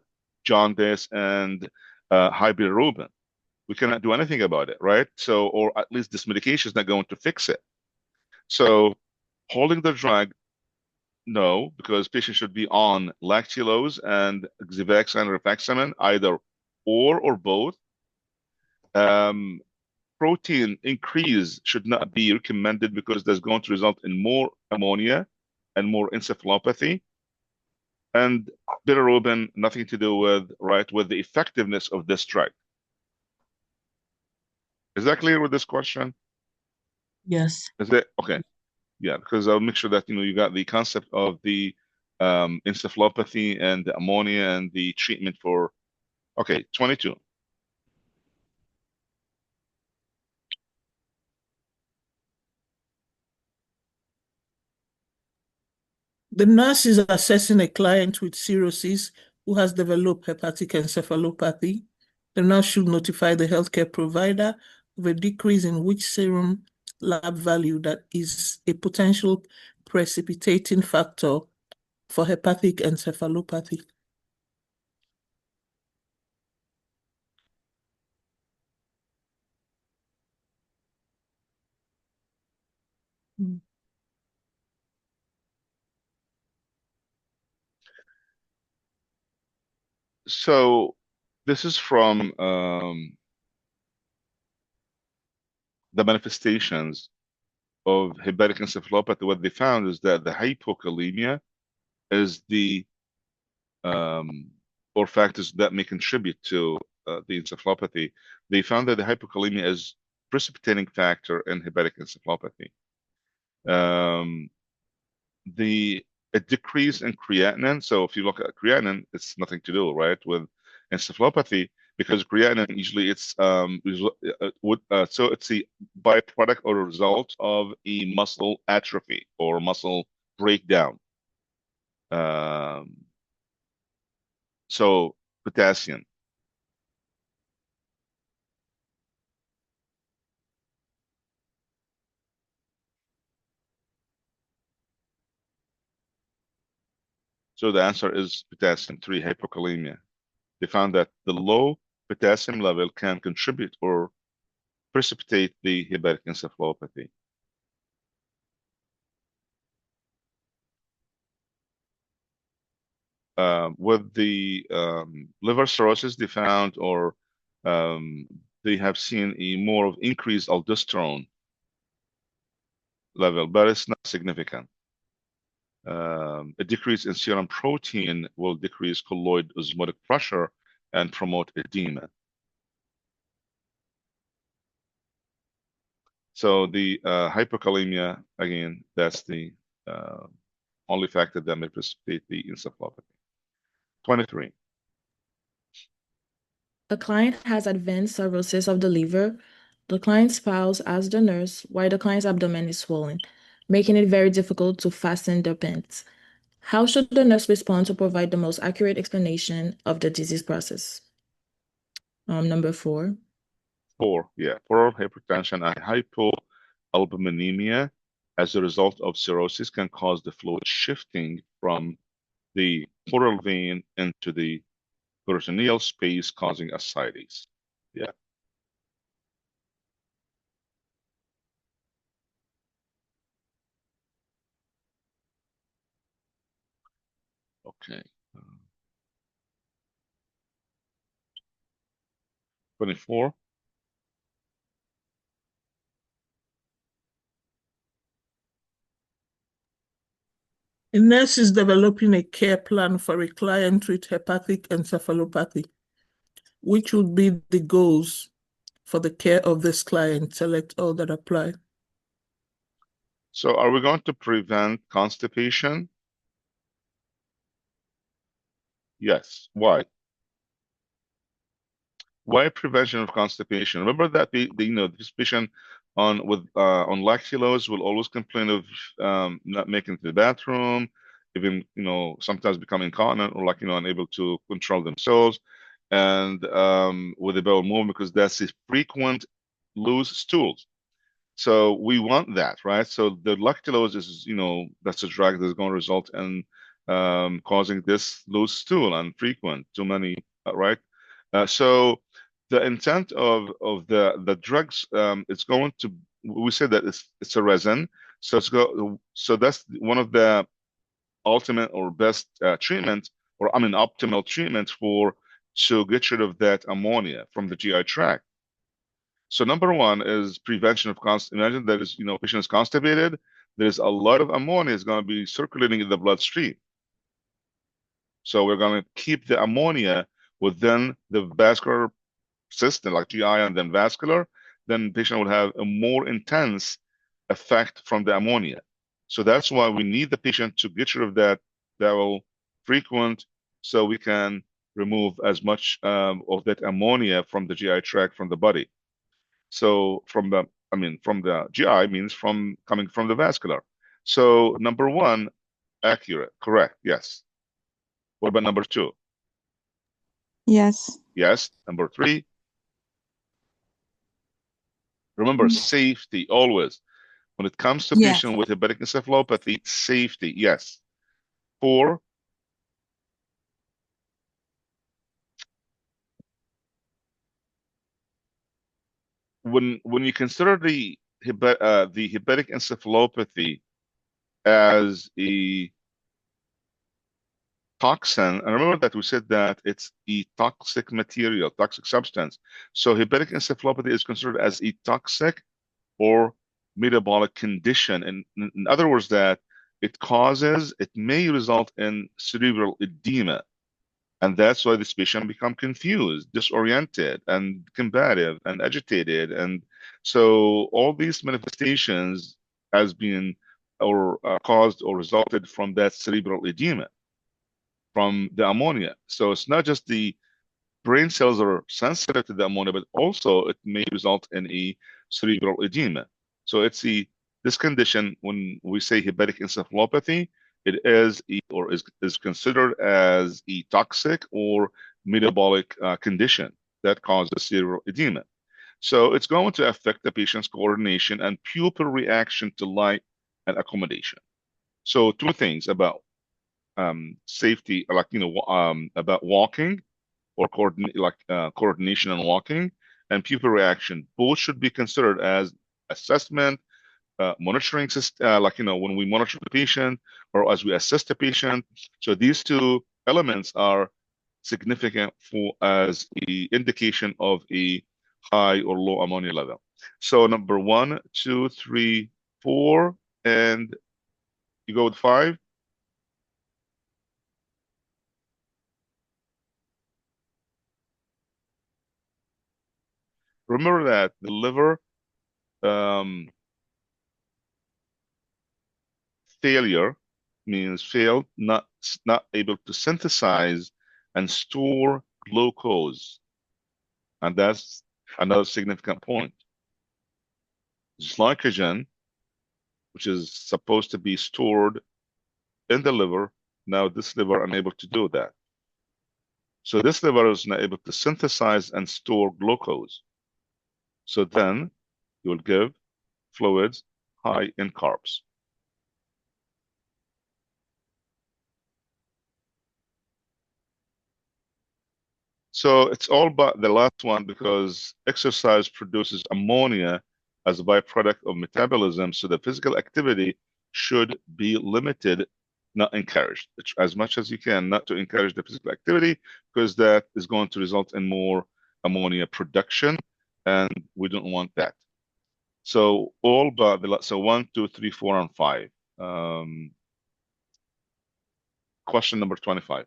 jaundice and high bilirubin. We cannot do anything about it, right? So, or at least this medication is not going to fix it. So, holding the drug, no, because patients should be on lactulose and Xivaxan or rifaximin, either or both. Protein increase should not be recommended because that's going to result in more ammonia and more encephalopathy. And bilirubin, nothing to do with the effectiveness of this drug. Is that clear with this question? Yes. Is it okay? Yeah, because I'll make sure that you got the concept of the encephalopathy and the ammonia and the treatment for. Okay, 22. The nurse is assessing a client with cirrhosis who has developed hepatic encephalopathy. the nurse should notify the healthcare provider of a decrease in which serum lab value that is a potential precipitating factor for hepatic encephalopathy. So this is from the manifestations of hepatic encephalopathy. What they found is that the hypokalemia is the or factors that may contribute to the encephalopathy. They found that the hypokalemia is precipitating factor in hepatic encephalopathy. A decrease in creatinine. So if you look at creatinine, it's nothing to do, right, with encephalopathy, because creatinine usually it's so it's a byproduct or a result of a muscle atrophy or muscle breakdown. So potassium. So the answer is potassium 3, hypokalemia. They found that the low potassium level can contribute or precipitate the hepatic encephalopathy. With the liver cirrhosis, they found, or they have seen a more of increased aldosterone level, but it's not significant. A decrease in serum protein will decrease colloid osmotic pressure and promote edema. So the hypokalemia, again, that's the only factor that may precipitate the encephalopathy. 23. A client has advanced cirrhosis of the liver. The client's spouse asks the nurse why the client's abdomen is swollen, making it very difficult to fasten their pants. How should the nurse respond to provide the most accurate explanation of the disease process? Number 4. 4, yeah, portal hypertension and hypoalbuminemia as a result of cirrhosis can cause the fluid shifting from the portal vein into the peritoneal space, causing ascites. Yeah. Okay. 24. A nurse is developing a care plan for a client with hepatic encephalopathy. Which would be the goals for the care of this client? Select all that apply. So are we going to prevent constipation? Yes. Why? Why prevention of constipation? Remember that this patient on lactulose will always complain of not making it to the bathroom, even sometimes become incontinent or unable to control themselves, and with the bowel movement, because that's a frequent loose stools. So we want that, right? So the lactulose is, that's a drug that's going to result in causing this loose stool and frequent, too many, right? So the intent of the drugs, it's going to, we said that it's a resin, so that's one of the ultimate or best treatment, or optimal treatment to get rid of that ammonia from the GI tract. So number one is prevention of imagine that is, patient is constipated, there's a lot of ammonia is going to be circulating in the bloodstream. So we're going to keep the ammonia within the vascular system, like GI and then vascular, then patient will have a more intense effect from the ammonia. So that's why we need the patient to get rid of that bowel frequent, so we can remove as much of that ammonia from the GI tract, from the body. So from the GI means coming from the vascular. So number one, accurate, correct, yes. What about number 2? Yes. Yes. Number three, remember safety always. When it comes to Yes. patient with hepatic encephalopathy, safety, yes. Four, when you consider the hepatic encephalopathy as a toxin, and remember that we said that it's a toxic material, toxic substance. So hepatic encephalopathy is considered as a toxic or metabolic condition. And in other words, that it may result in cerebral edema. And that's why this patient become confused, disoriented, and combative, and agitated. And so all these manifestations has been or caused or resulted from that cerebral edema, from the ammonia. So it's not just the brain cells are sensitive to the ammonia, but also it may result in a cerebral edema. So this condition, when we say hepatic encephalopathy, it is is considered as a toxic or metabolic condition that causes cerebral edema. So it's going to affect the patient's coordination and pupil reaction to light and accommodation. So two things about safety, like about walking or coordination and walking, and pupil reaction. Both should be considered as assessment, monitoring system, when we monitor the patient or as we assess the patient. So these two elements are significant for as a indication of a high or low ammonia level. So number 1, 2, 3, 4, and you go with 5. Remember that the liver failure means failed, not able to synthesize and store glucose. And that's another significant point. Glycogen, which is supposed to be stored in the liver, now this liver unable to do that. So this liver is not able to synthesize and store glucose. So then you will give fluids high in carbs. So it's all but the last one because exercise produces ammonia as a byproduct of metabolism. So the physical activity should be limited, not encouraged. As much as you can, not to encourage the physical activity because that is going to result in more ammonia production, and we don't want that. So all but so 1, 2, 3, 4, and 5. Question number 25.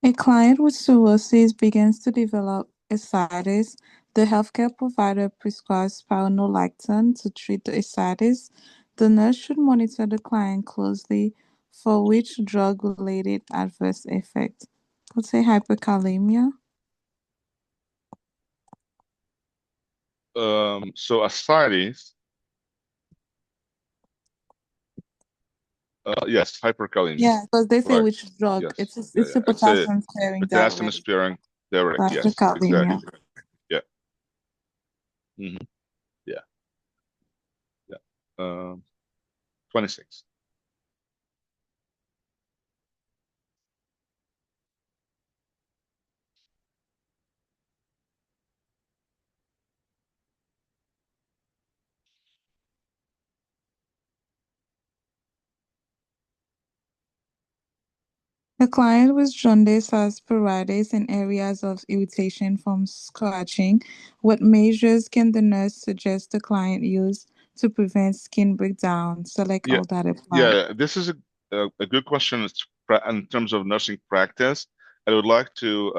A client with cirrhosis begins to develop ascites. The healthcare provider prescribes spironolactone to treat the ascites. The nurse should monitor the client closely for which drug-related adverse effect. Let's say hyperkalemia. So ascites, yes, hyperkalemia. Yeah, because they say Right. which drug. Yes. It's a, Yeah, it's a It's a potassium sparing potassium diuretic. sparing diuretic. Yes, Hyperkalemia. exactly. Yeah. Yeah. Yeah. 26. The client with jaundice has pruritus and areas of irritation from scratching. What measures can the nurse suggest the client use to prevent skin breakdown? Select Yeah. all that apply. Yeah. This is a good question. In terms of nursing practice. I would like to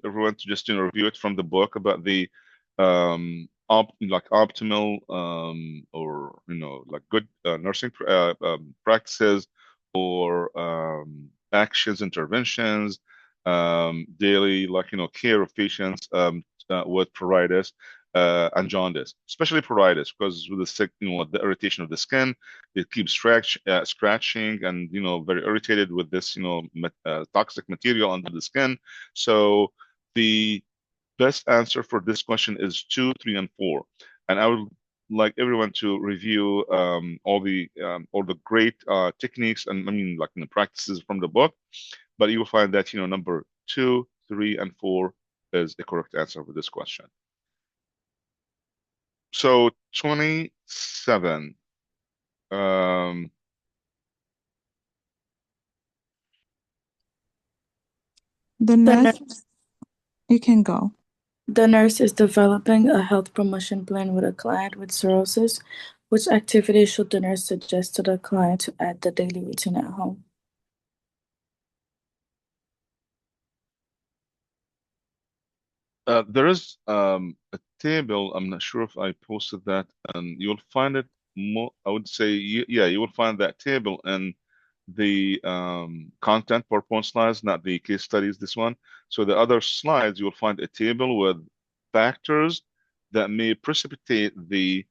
everyone to just review it from the book about the optimal or like good nursing practices or actions, interventions, daily care of patients with pruritus. and jaundice, especially pruritus, because with the sick, the irritation of the skin, it keeps scratching and very irritated with this toxic material under the skin. So the best answer for this question is 2, 3, and 4. And I would like everyone to review all the great techniques and like practices from the book. But you will find that number 2, 3, and 4 is the correct answer for this question. So 27. The The nurse, nurse, you can go. the nurse is developing a health promotion plan with a client with cirrhosis. Which activity should the nurse suggest to the client to add the daily routine at home? There is a table. I'm not sure if I posted that, and you'll find it more. I would say, yeah, you will find that table in the content PowerPoint slides, not the case studies. This one. So the other slides, you will find a table with factors that may precipitate the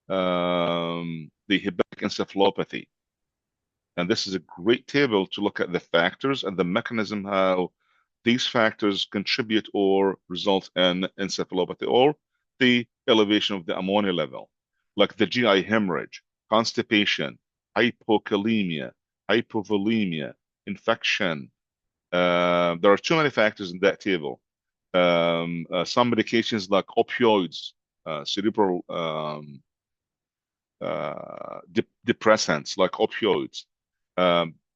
hepatic encephalopathy. And this is a great table to look at the factors and the mechanism how these factors contribute or result in encephalopathy or the elevation of the ammonia level, like the GI hemorrhage, constipation, hypokalemia, hypovolemia, infection. There are too many factors in that table. Some medications like opioids, cerebral depressants like opioids,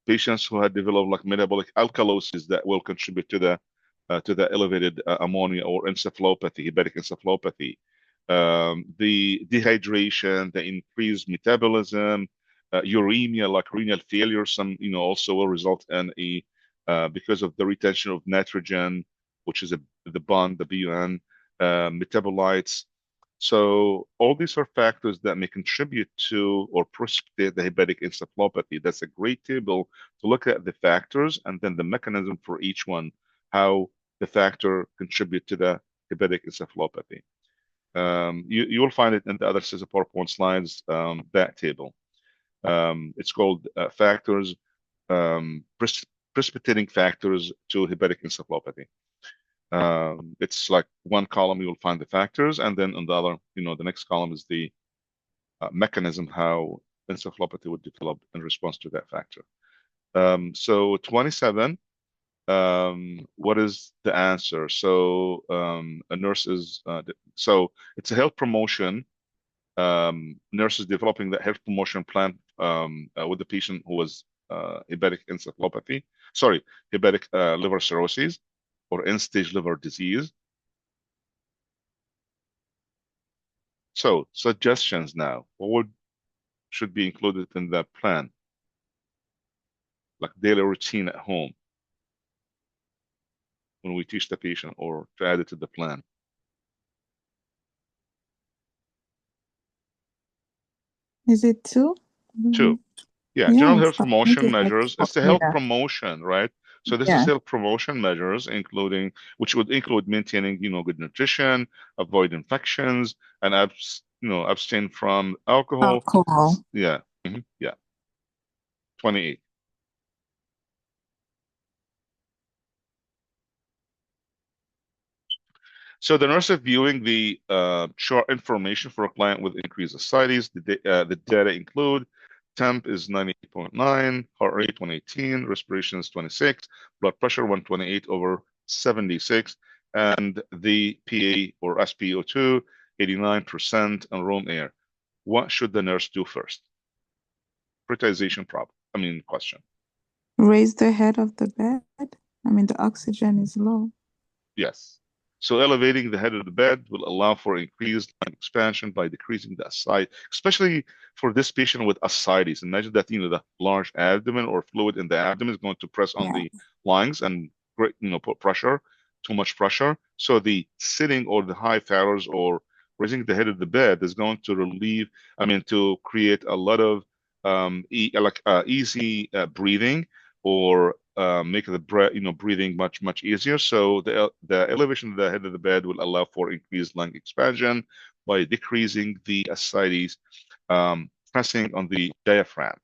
patients who had developed like metabolic alkalosis that will contribute to the elevated ammonia or encephalopathy, hepatic encephalopathy, the dehydration, the increased metabolism, uremia, like renal failure. Some also will result in a because of the retention of nitrogen, which is the bond, the BUN, metabolites. So all these are factors that may contribute to or precipitate the hepatic encephalopathy. That's a great table to look at the factors and then the mechanism for each one, how the factor contribute to the hepatic encephalopathy. You will find it in the other sets of PowerPoint slides, that table. It's called factors, precipitating factors to hepatic encephalopathy. It's like one column, you will find the factors, and then on the other, the next column is the mechanism how encephalopathy would develop in response to that factor. So 27, what is the answer? So a nurse is, so it's a health promotion. Nurse is developing the health promotion plan with the patient who was hepatic encephalopathy, sorry, hepatic liver cirrhosis, or end-stage liver disease. So suggestions now. What should be included in that plan? Like daily routine at home when we teach the patient, or to add it to the plan. Is it 2? 2. Yeah, Yeah, general I health think promotion it's like measures. It's the health promotion, right? So this is Yeah. health promotion measures, which would include maintaining, good nutrition, avoid infections, and abstain from alcohol. Alcohol. Yeah. Yeah. 28. So the nurse is viewing the chart information for a client with increased ascites. The data include temp is 98.9, heart rate 118, respiration is 26, blood pressure 128/76, and the PA or SpO2 89%, and room air. What should the nurse do first? Prioritization question. Raise the head of the bed. The oxygen is low. Yes. So elevating the head of the bed will allow for increased lung expansion by decreasing the ascite, especially for this patient with ascites. Imagine that, the large abdomen or fluid in the abdomen is going to press on the lungs and put pressure, too much pressure. So the sitting or the high fares or raising the head of the bed is going to to create a lot of easy breathing, or make the breathing much easier. So the elevation of the head of the bed will allow for increased lung expansion by decreasing the ascites pressing on the diaphragm.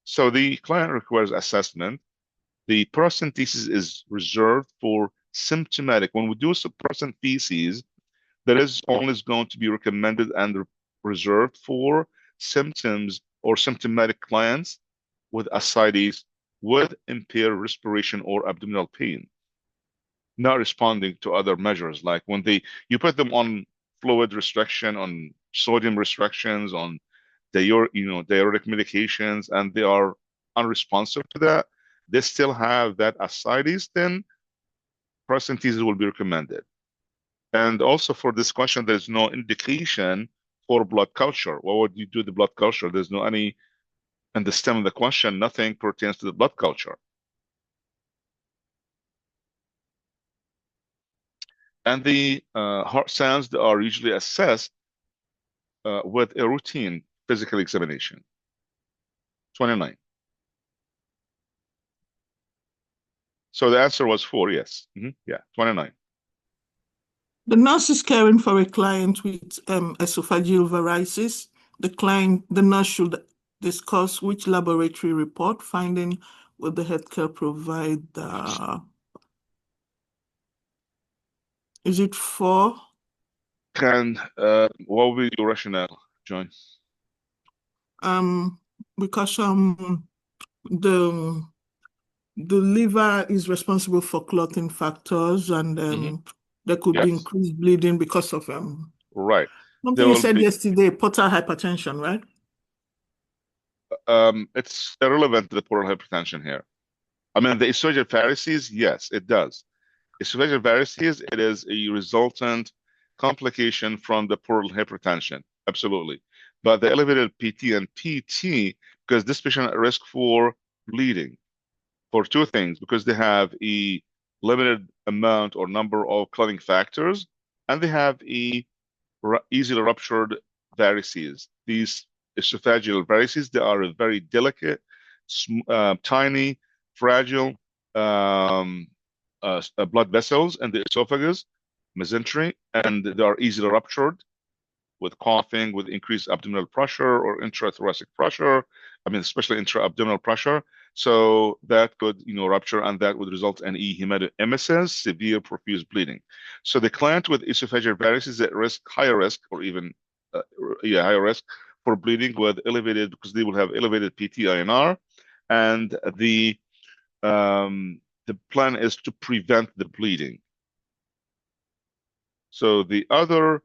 So the client requires assessment. The paracentesis is reserved for symptomatic. When we do paracentesis, that is only going to be recommended and reserved for symptoms or symptomatic clients with ascites with impaired respiration or abdominal pain, not responding to other measures. Like when you put them on fluid restriction, on sodium restrictions, on diuretic medications, and they are unresponsive to that, they still have that ascites, then paracentesis will be recommended. And also for this question, there's no indication for blood culture. What would you do the blood culture? There's no any, in the stem of the question, nothing pertains to the blood culture. And the heart sounds that are usually assessed with a routine physical examination. 29. So the answer was 4, yes. Yeah, 29. The nurse is caring for a client with esophageal varices. The nurse should discuss which laboratory report finding with the healthcare provider. Is it 4? What will be your rationale, John? Because the liver is responsible for clotting factors, and there could be increased bleeding because of right. Something you said yesterday, portal hypertension, right? It's irrelevant to the portal hypertension here. I mean, the esophageal varices, yes, it does. Esophageal varices, it is a resultant complication from the portal hypertension, absolutely. But the elevated PT and PT, because this patient at risk for bleeding for 2 things, because they have a limited amount or number of clotting factors, and they have a easily ruptured varices. These esophageal varices, they are very delicate, tiny, fragile blood vessels in the esophagus, mesentery, and they are easily ruptured with coughing, with increased abdominal pressure or intrathoracic pressure. I mean, especially intra-abdominal pressure. So that could, rupture, and that would result in hematemesis, severe profuse bleeding. So the client with esophageal varices is at risk, higher risk, or even higher risk for bleeding with elevated, because they will have elevated PT-INR, and the plan is to prevent the bleeding. So the other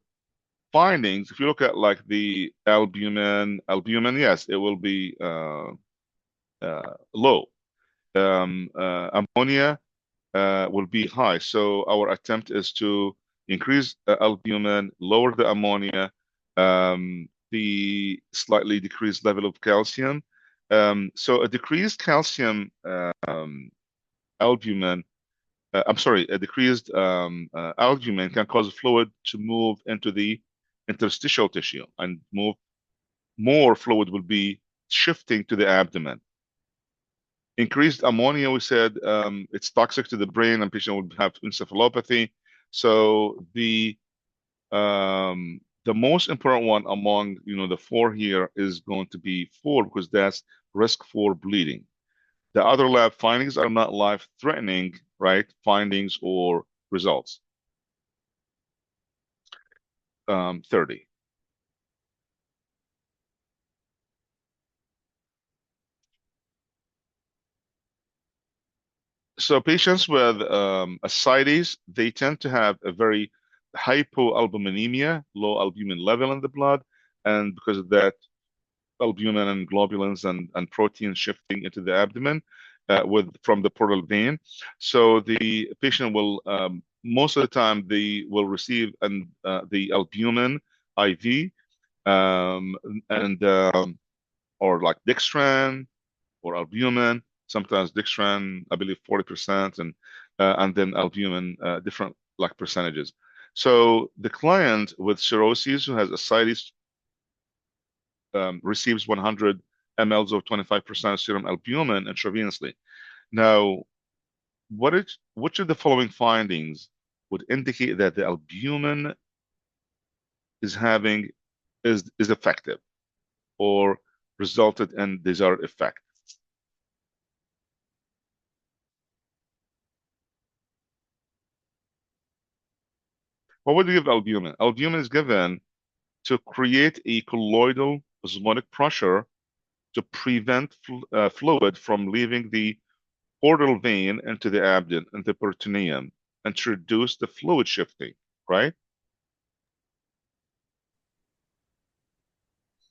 findings, if you look at like the albumin, yes, it will be low. Ammonia will be high. So our attempt is to increase albumin, lower the ammonia, the slightly decreased level of calcium. So a decreased calcium albumin, a decreased albumin can cause fluid to move into the interstitial tissue, and more fluid will be shifting to the abdomen. Increased ammonia, we said, it's toxic to the brain, and patient will have encephalopathy. So the most important one among the 4 here is going to be 4, because that's risk for bleeding. The other lab findings are not life-threatening, right? Findings or results. 30. So patients with ascites, they tend to have a very hypoalbuminemia, low albumin level in the blood, and because of that, albumin and globulins and protein shifting into the abdomen from the portal vein. So the patient will, most of the time, they will receive the albumin IV, or like dextran or albumin. Sometimes dextran, I believe 40%, and then albumin, different like percentages. So the client with cirrhosis who has ascites receives 100 mLs of 25% serum albumin intravenously. Now, which of the following findings would indicate that the albumin is effective or resulted in desired effect? What would you give albumin? Albumin is given to create a colloidal osmotic pressure to prevent fluid from leaving the portal vein into the abdomen, into the peritoneum, and to reduce the fluid shifting, right?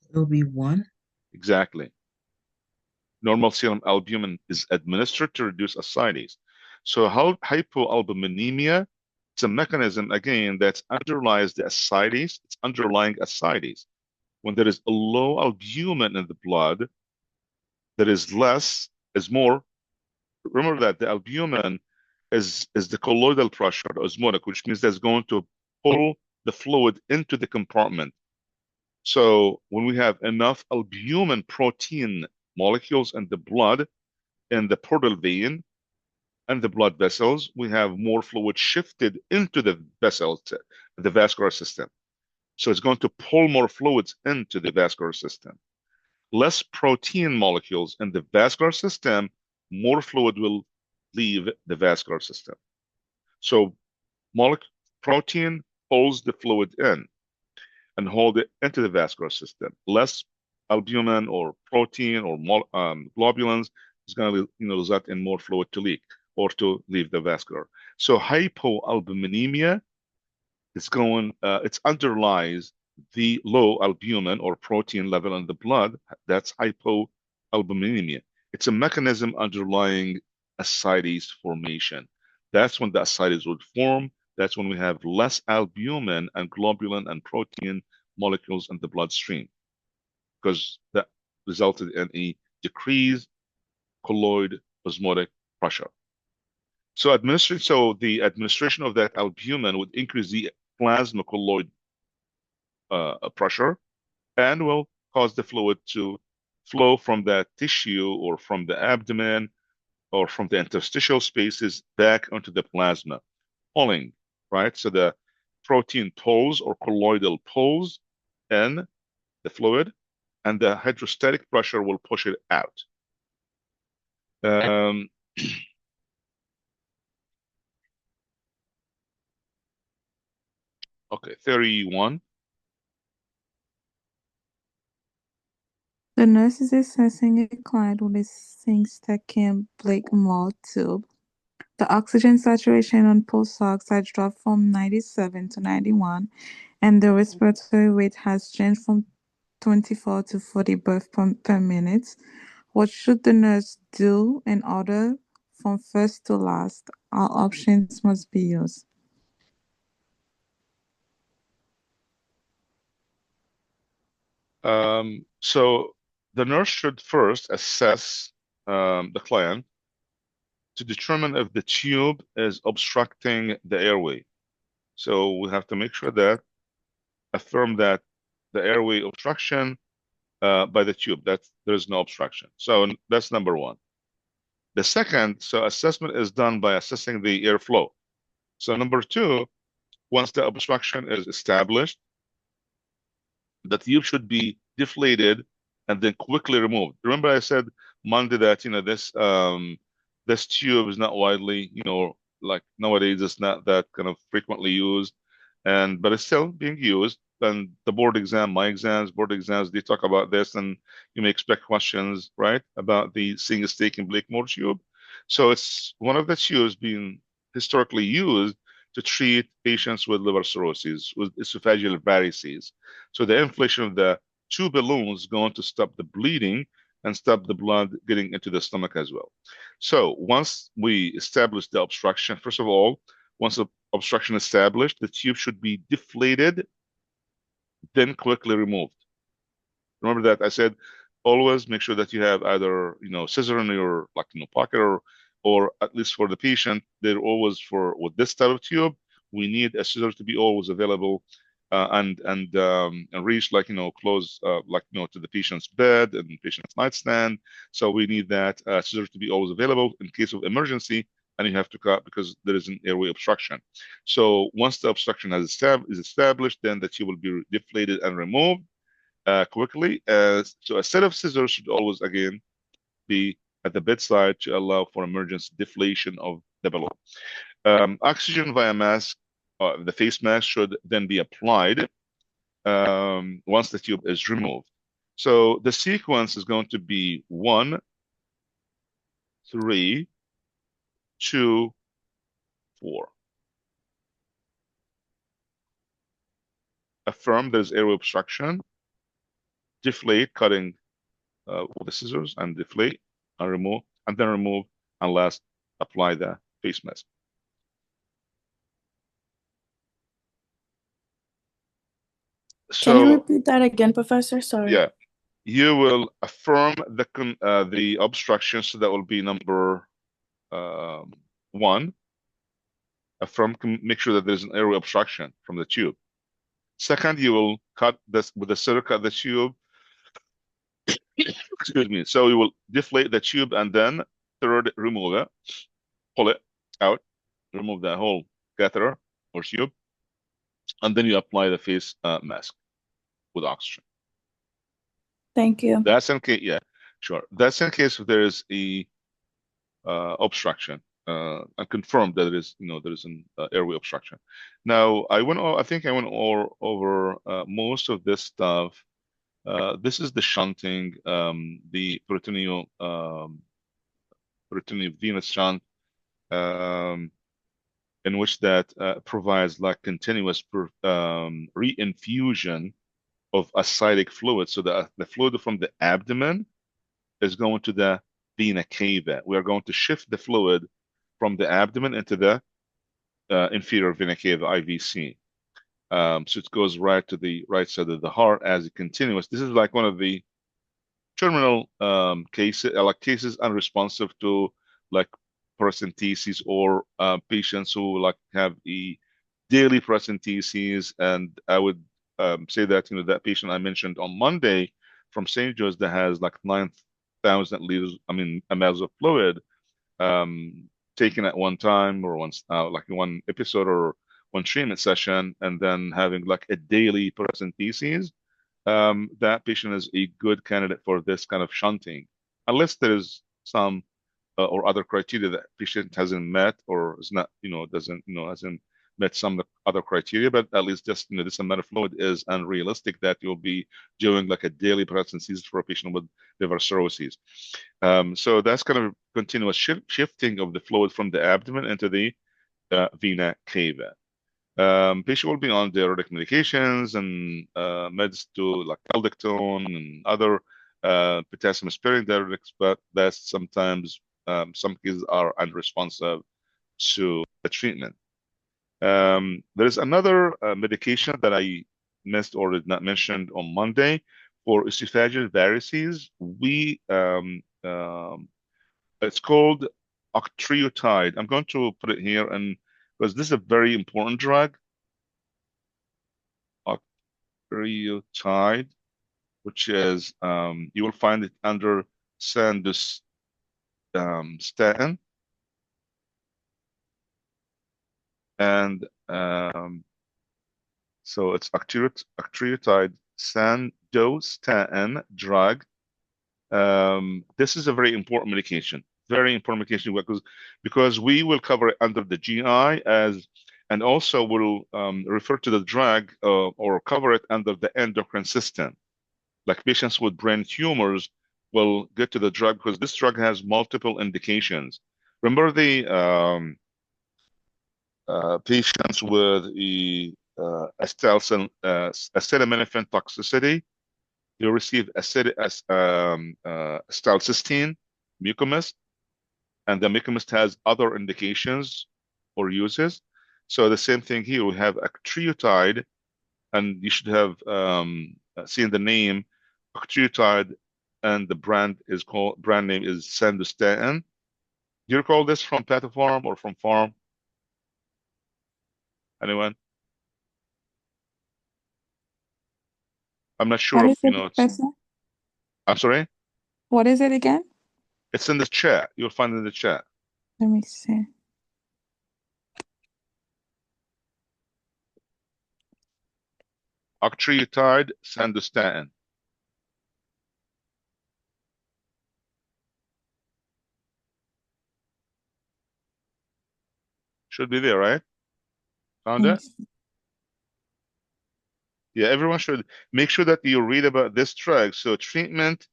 It'll be 1. Exactly. Normal serum albumin is administered to reduce ascites. So hypoalbuminemia, it's a mechanism, again, that underlies the ascites. It's underlying ascites. When there is a low albumin in the blood, there is more. Remember that the albumin is the colloidal pressure, the osmotic, which means that's going to pull the fluid into the compartment. So when we have enough albumin protein molecules in the blood, in the portal vein, and the blood vessels, we have more fluid shifted into the vessels, the vascular system. So it's going to pull more fluids into the vascular system. Less protein molecules in the vascular system, more fluid will leave the vascular system. So protein pulls the fluid in and hold it into the vascular system. Less albumin or protein or globulins is going to result in more fluid to leak or to leave the vascular. So hypoalbuminemia is it underlies the low albumin or protein level in the blood. That's hypoalbuminemia. It's a mechanism underlying ascites formation. That's when the ascites would form. That's when we have less albumin and globulin and protein molecules in the bloodstream, because that resulted in a decreased colloid osmotic pressure. So the administration of that albumin would increase the plasma colloid pressure and will cause the fluid to flow from that tissue or from the abdomen or from the interstitial spaces back onto the plasma, pulling, right? So the protein pulls or colloidal pulls in the fluid, and the hydrostatic pressure will push it out. Okay, 31. The nurse is assessing a client with a zinc Blake Mold tube. The oxygen saturation on pulse ox had dropped from 97 to 91, and the respiratory rate has changed from 24 to 40 breaths per minute. What should the nurse do in order from first to last? All options must be used. So the nurse should first assess the client to determine if the tube is obstructing the airway. So we have to make sure that affirm that the airway obstruction by the tube, that there's no obstruction. So that's number one. The second, so assessment is done by assessing the airflow. So number two, once the obstruction is established, the tube should be deflated and then quickly removed. Remember I said Monday that, this tube is not widely, like nowadays it's not that kind of frequently used, but it's still being used. And the board exams, they talk about this, and you may expect questions, right, about the seeing a steak in Blakemore tube. So it's one of the tubes being historically used to treat patients with liver cirrhosis, with esophageal varices. So the inflation of the two balloons is going to stop the bleeding and stop the blood getting into the stomach as well. So once we establish the obstruction, first of all, once the obstruction is established, the tube should be deflated, then quickly removed. Remember that I said always make sure that you have either scissor in your pocket, or at least for the patient, they're always with this type of tube, we need a scissor to be always available and reach like close like to the patient's bed and patient's nightstand. So we need that scissor to be always available in case of emergency, and you have to cut because there is an airway obstruction. So once the obstruction is established, then the tube will be deflated and removed quickly. So a set of scissors should always again be at the bedside to allow for emergency deflation of the balloon. Oxygen via mask, the face mask should then be applied once the tube is removed. So the sequence is going to be 1, 3, 2, 4. Affirm there's airway obstruction. Deflate, cutting with the scissors, and deflate and remove, and then remove, and last apply the face mask. Can you So repeat that again, Professor? Sorry. yeah, you will affirm the obstruction, so that will be number 1. Affirm, make sure that there's an airway obstruction from the tube. Second, you will cut this with the scissor, cut the tube. Excuse me. So you will deflate the tube, and then third, remove it, pull it out, remove the whole catheter or tube, and then you apply the face mask with oxygen. Thank you. That's in case, yeah, sure. That's in case if there is a obstruction, and confirmed that there is an airway obstruction. Now, I think I went over most of this stuff. This is the shunting, the peritoneal venous shunt, in which that provides like continuous reinfusion of ascitic fluid. So the fluid from the abdomen is going to the vena cava. We are going to shift the fluid from the abdomen into the inferior vena cava, IVC. So it goes right to the right side of the heart as it continues. This is like one of the terminal cases, like cases unresponsive to like paracentesis, or patients who like have a daily paracentesis. And I would say that that patient I mentioned on Monday from St. Joe's that has like 9,000 liters, mLs of fluid taken at one time, or once like in one episode or one treatment session, and then having like a daily paracentesis. That patient is a good candidate for this kind of shunting, unless there is some or other criteria that patient hasn't met, or is not, hasn't met some other criteria. But at least just this amount of fluid is unrealistic that you'll be doing like a daily paracentesis for a patient with liver cirrhosis. So that's kind of continuous shifting of the fluid from the abdomen into the vena cava. Patient will be on diuretic medications and meds to like aldactone and other potassium-sparing diuretics, but that's sometimes some cases are unresponsive to the treatment. There is another medication that I missed or did not mention on Monday for esophageal varices. It's called octreotide. I'm going to put it here, and because this is a very important drug, octreotide, which is you will find it under sandostatin. And so it's octreotide sandostatin drug. This is a very important medication. Very important medication because we will cover it under the GI and also will refer to the drug or cover it under the endocrine system. Like patients with brain tumors will get to the drug because this drug has multiple indications. Remember the patients with acetaminophen toxicity? You receive acetylcysteine mucomist, and the mucomist has other indications or uses. So the same thing here, we have octreotide, and you should have seen the name octreotide, and the brand name is sandostatin. Do you recall this from Patipharm or from Pharm? Anyone? I'm not sure What if is it, Professor? I'm sorry. What is it again? It's in the chat. You'll find it in the chat. Let me see. Octreotide sandostatin. Should be there, right? Found it? Yeah, everyone should make sure that you read about this drug. So treatment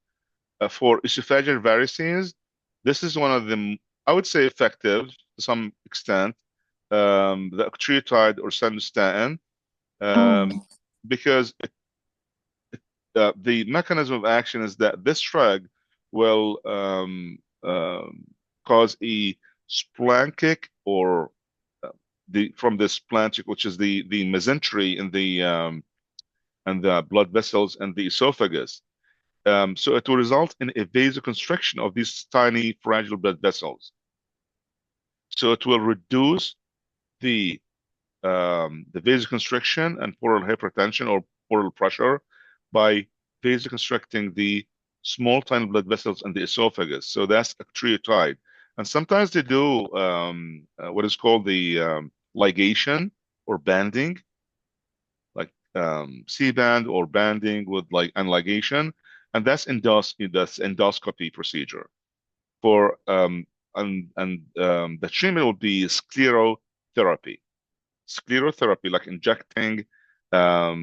for esophageal varices, this is one of them, I would say effective to some extent, the octreotide or sandostatin, because the mechanism of action is that this drug will cause a splanchnic or from the splanchnic, which is the mesentery in the and the blood vessels and the esophagus. So it will result in a vasoconstriction of these tiny fragile blood vessels. So it will reduce the vasoconstriction and portal hypertension or portal pressure by vasoconstricting the small tiny blood vessels in the esophagus. So that's octreotide. And sometimes they do what is called the ligation or banding, like C-band or banding with like and ligation, and that's endoscopy procedure for the treatment will be sclerotherapy. Sclerotherapy, like injecting a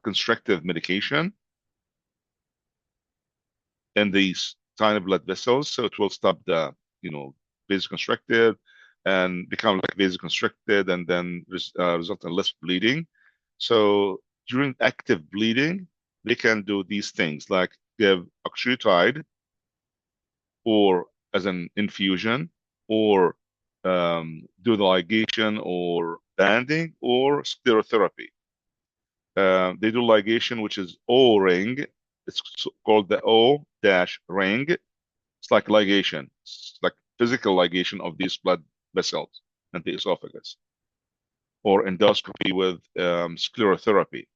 constrictive medication in these tiny blood vessels, so it will stop the vasoconstricted and become like vasoconstricted, and then result in less bleeding. So during active bleeding, they can do these things like give octreotide or as an infusion, or do the ligation or banding or sclerotherapy. They do ligation, which is O-ring. It's called the O-ring. It's like ligation. It's like physical ligation of these blood vessels and the esophagus, or endoscopy with sclerotherapy.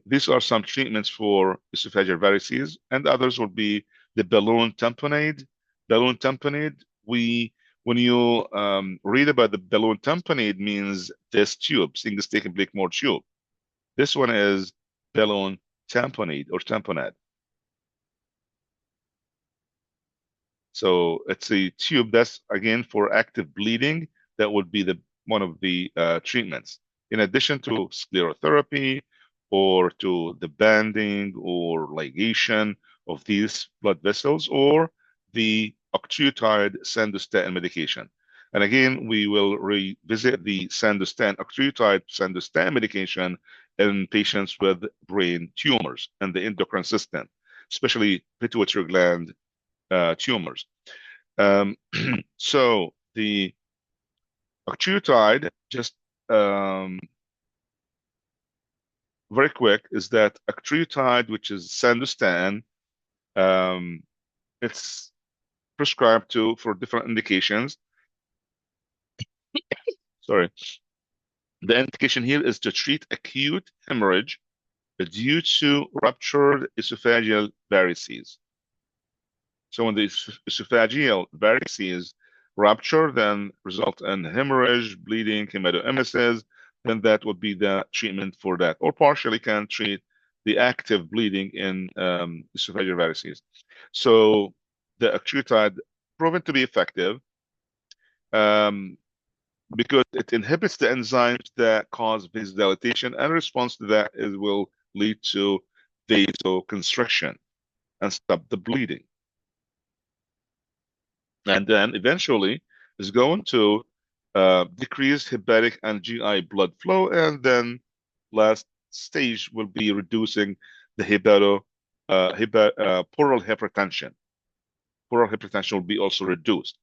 These are some treatments for esophageal varices, and others will be the balloon tamponade. Balloon tamponade, when you read about the balloon tamponade, means this tube, single stick and Blakemore tube. This one is balloon tamponade or tamponade. So it's a tube that's again for active bleeding. That would be one of the treatments, in addition to sclerotherapy or to the banding or ligation of these blood vessels, or the octreotide sandostatin medication. And again, we will revisit the octreotide sandostatin medication in patients with brain tumors and the endocrine system, especially pituitary gland tumors. So the octreotide, just very quick, is that octreotide, which is sandostatin, it's prescribed for different indications. Sorry. The indication here is to treat acute hemorrhage due to ruptured esophageal varices. So when the esophageal varices rupture, then result in hemorrhage, bleeding, hematoemesis, then that would be the treatment for that, or partially can treat the active bleeding in esophageal varices. So the octreotide proven to be effective because it inhibits the enzymes that cause vasodilatation, and response to that will lead to vasoconstriction and stop the bleeding. And then eventually is going to decrease hepatic and GI blood flow, and then last stage will be reducing the portal hypertension. Portal hypertension will be also reduced.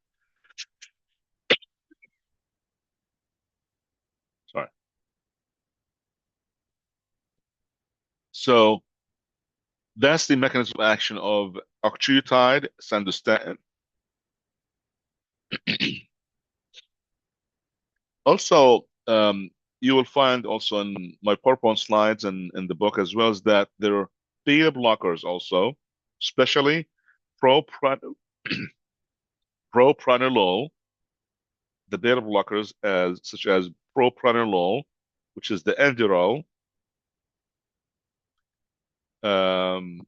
Sorry. So that's the mechanism of action of octreotide sandostatin. Also, you will find also in my PowerPoint slides and in the book as well is that there are beta blockers also, especially propranolol, the beta blockers such as propranolol, which is the Enderol, can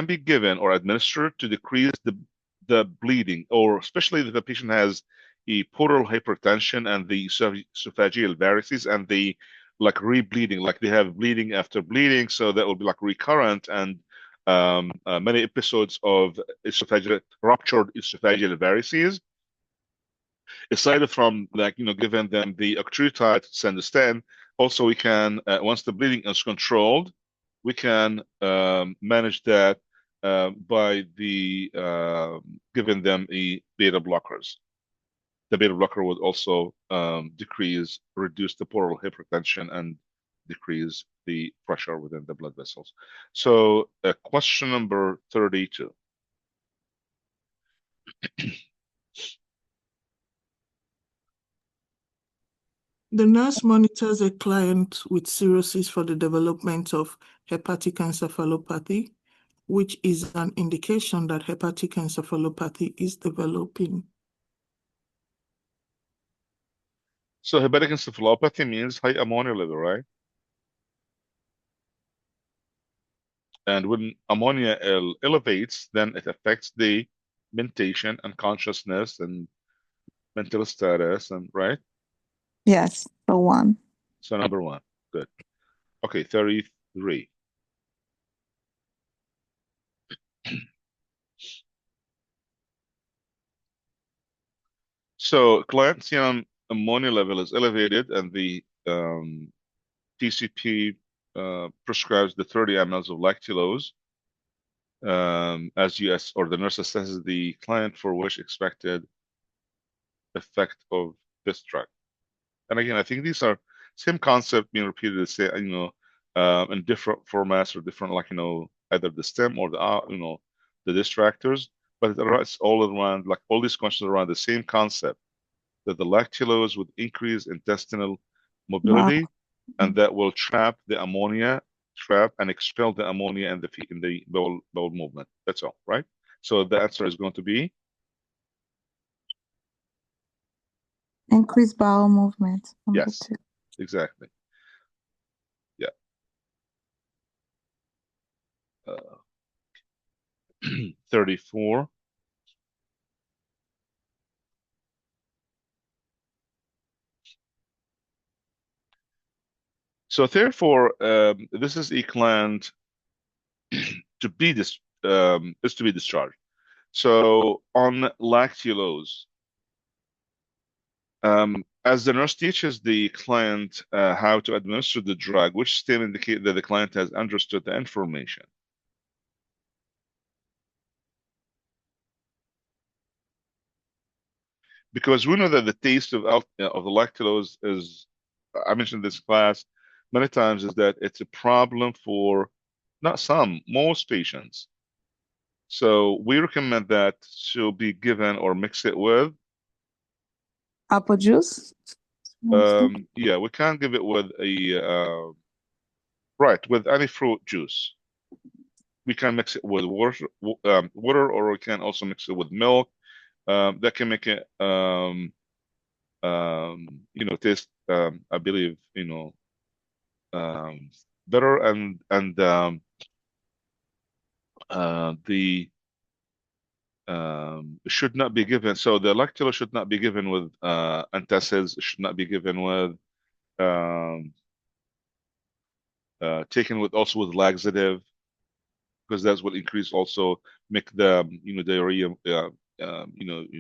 be given or administered to decrease the bleeding, or especially if the patient has a portal hypertension and the esophageal varices and the like rebleeding, like they have bleeding after bleeding, so that will be like recurrent and many episodes of ruptured esophageal varices. Aside from like giving them the octreotide send also we can once the bleeding is controlled, we can manage that by the giving them a beta blockers. The beta blocker would also reduce the portal hypertension and decrease the pressure within the blood vessels. So question number 32. The nurse monitors a client with cirrhosis for the development of hepatic encephalopathy, which is an indication that hepatic encephalopathy is developing. So hepatic encephalopathy means high ammonia level, right? And when ammonia elevates, then it affects the mentation and consciousness and mental status, and right? Yes, so 1. So number 1, good. Okay, 33. So client serum ammonia level is elevated, and the PCP prescribes the 30 mLs of lactulose or the nurse assesses the client for which expected effect of this drug. And again, I think these are same concept being repeated, in different formats or different, like, either the stem or the distractors, but it's all around, like all these questions around the same concept, that the lactulose would increase intestinal mobility, and that will trap and expel the ammonia in the bowel movement. That's all, right? So the answer is going to be Increased bowel movement. Number yes, 2. exactly. Yeah. 34. So therefore, this is a client to be discharged. So on lactulose, as the nurse teaches the client how to administer the drug, which still indicate that the client has understood the information. Because we know that the taste of the lactulose is, I mentioned this class many times, is that it's a problem for most patients. So we recommend that to be given or mix it with Apple juice. yeah, we can't give it with with any fruit juice. We can mix it with water, or we can also mix it with milk. That can make it taste, I believe, better, and it should not be given. So the lactulose should not be given with antacids. It should not be given with taken with laxative, because that will increase, also make the diarrhea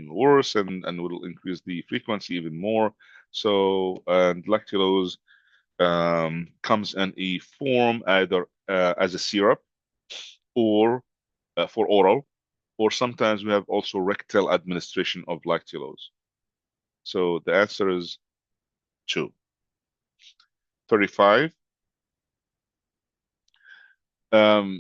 worse, and will increase the frequency even more. So and lactulose comes in a form either as a syrup or for oral, or sometimes we have also rectal administration of lactulose. So the answer is 2. 35.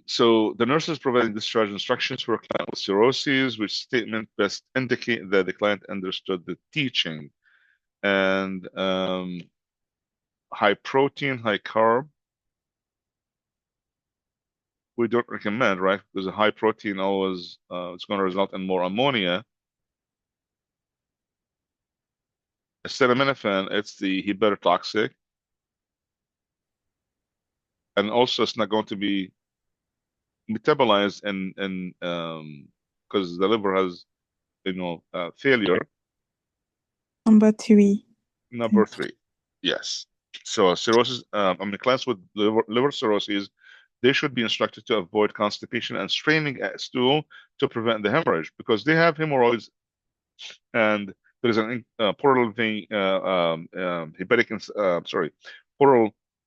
So the nurse is providing discharge instructions for a client with cirrhosis, which statement best indicate that the client understood the teaching. and high protein, high carb. We don't recommend, right? Because a high protein always it's going to result in more ammonia. Acetaminophen, it's the hepatotoxic, and also it's not going to be metabolized in because the liver has failure. Number 3. Number 3, yes. So cirrhosis, clients with liver cirrhosis, they should be instructed to avoid constipation and straining at stool to prevent the hemorrhage, because they have hemorrhoids, and there is an portal vein, portal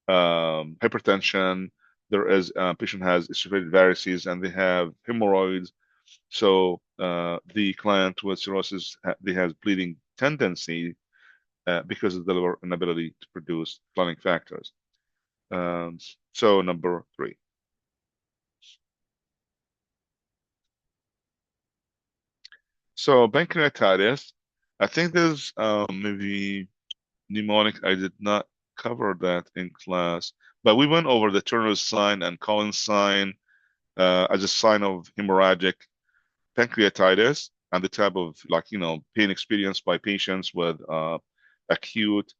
hypertension. There is patient has esophageal varices, and they have hemorrhoids. So the client with cirrhosis, they has bleeding tendency because of the liver inability to produce clotting factors. So number 3. So pancreatitis, I think there's maybe mnemonic. I did not cover that in class, but we went over the Turner's sign and Collins sign as a sign of hemorrhagic pancreatitis and the type of pain experienced by patients with acute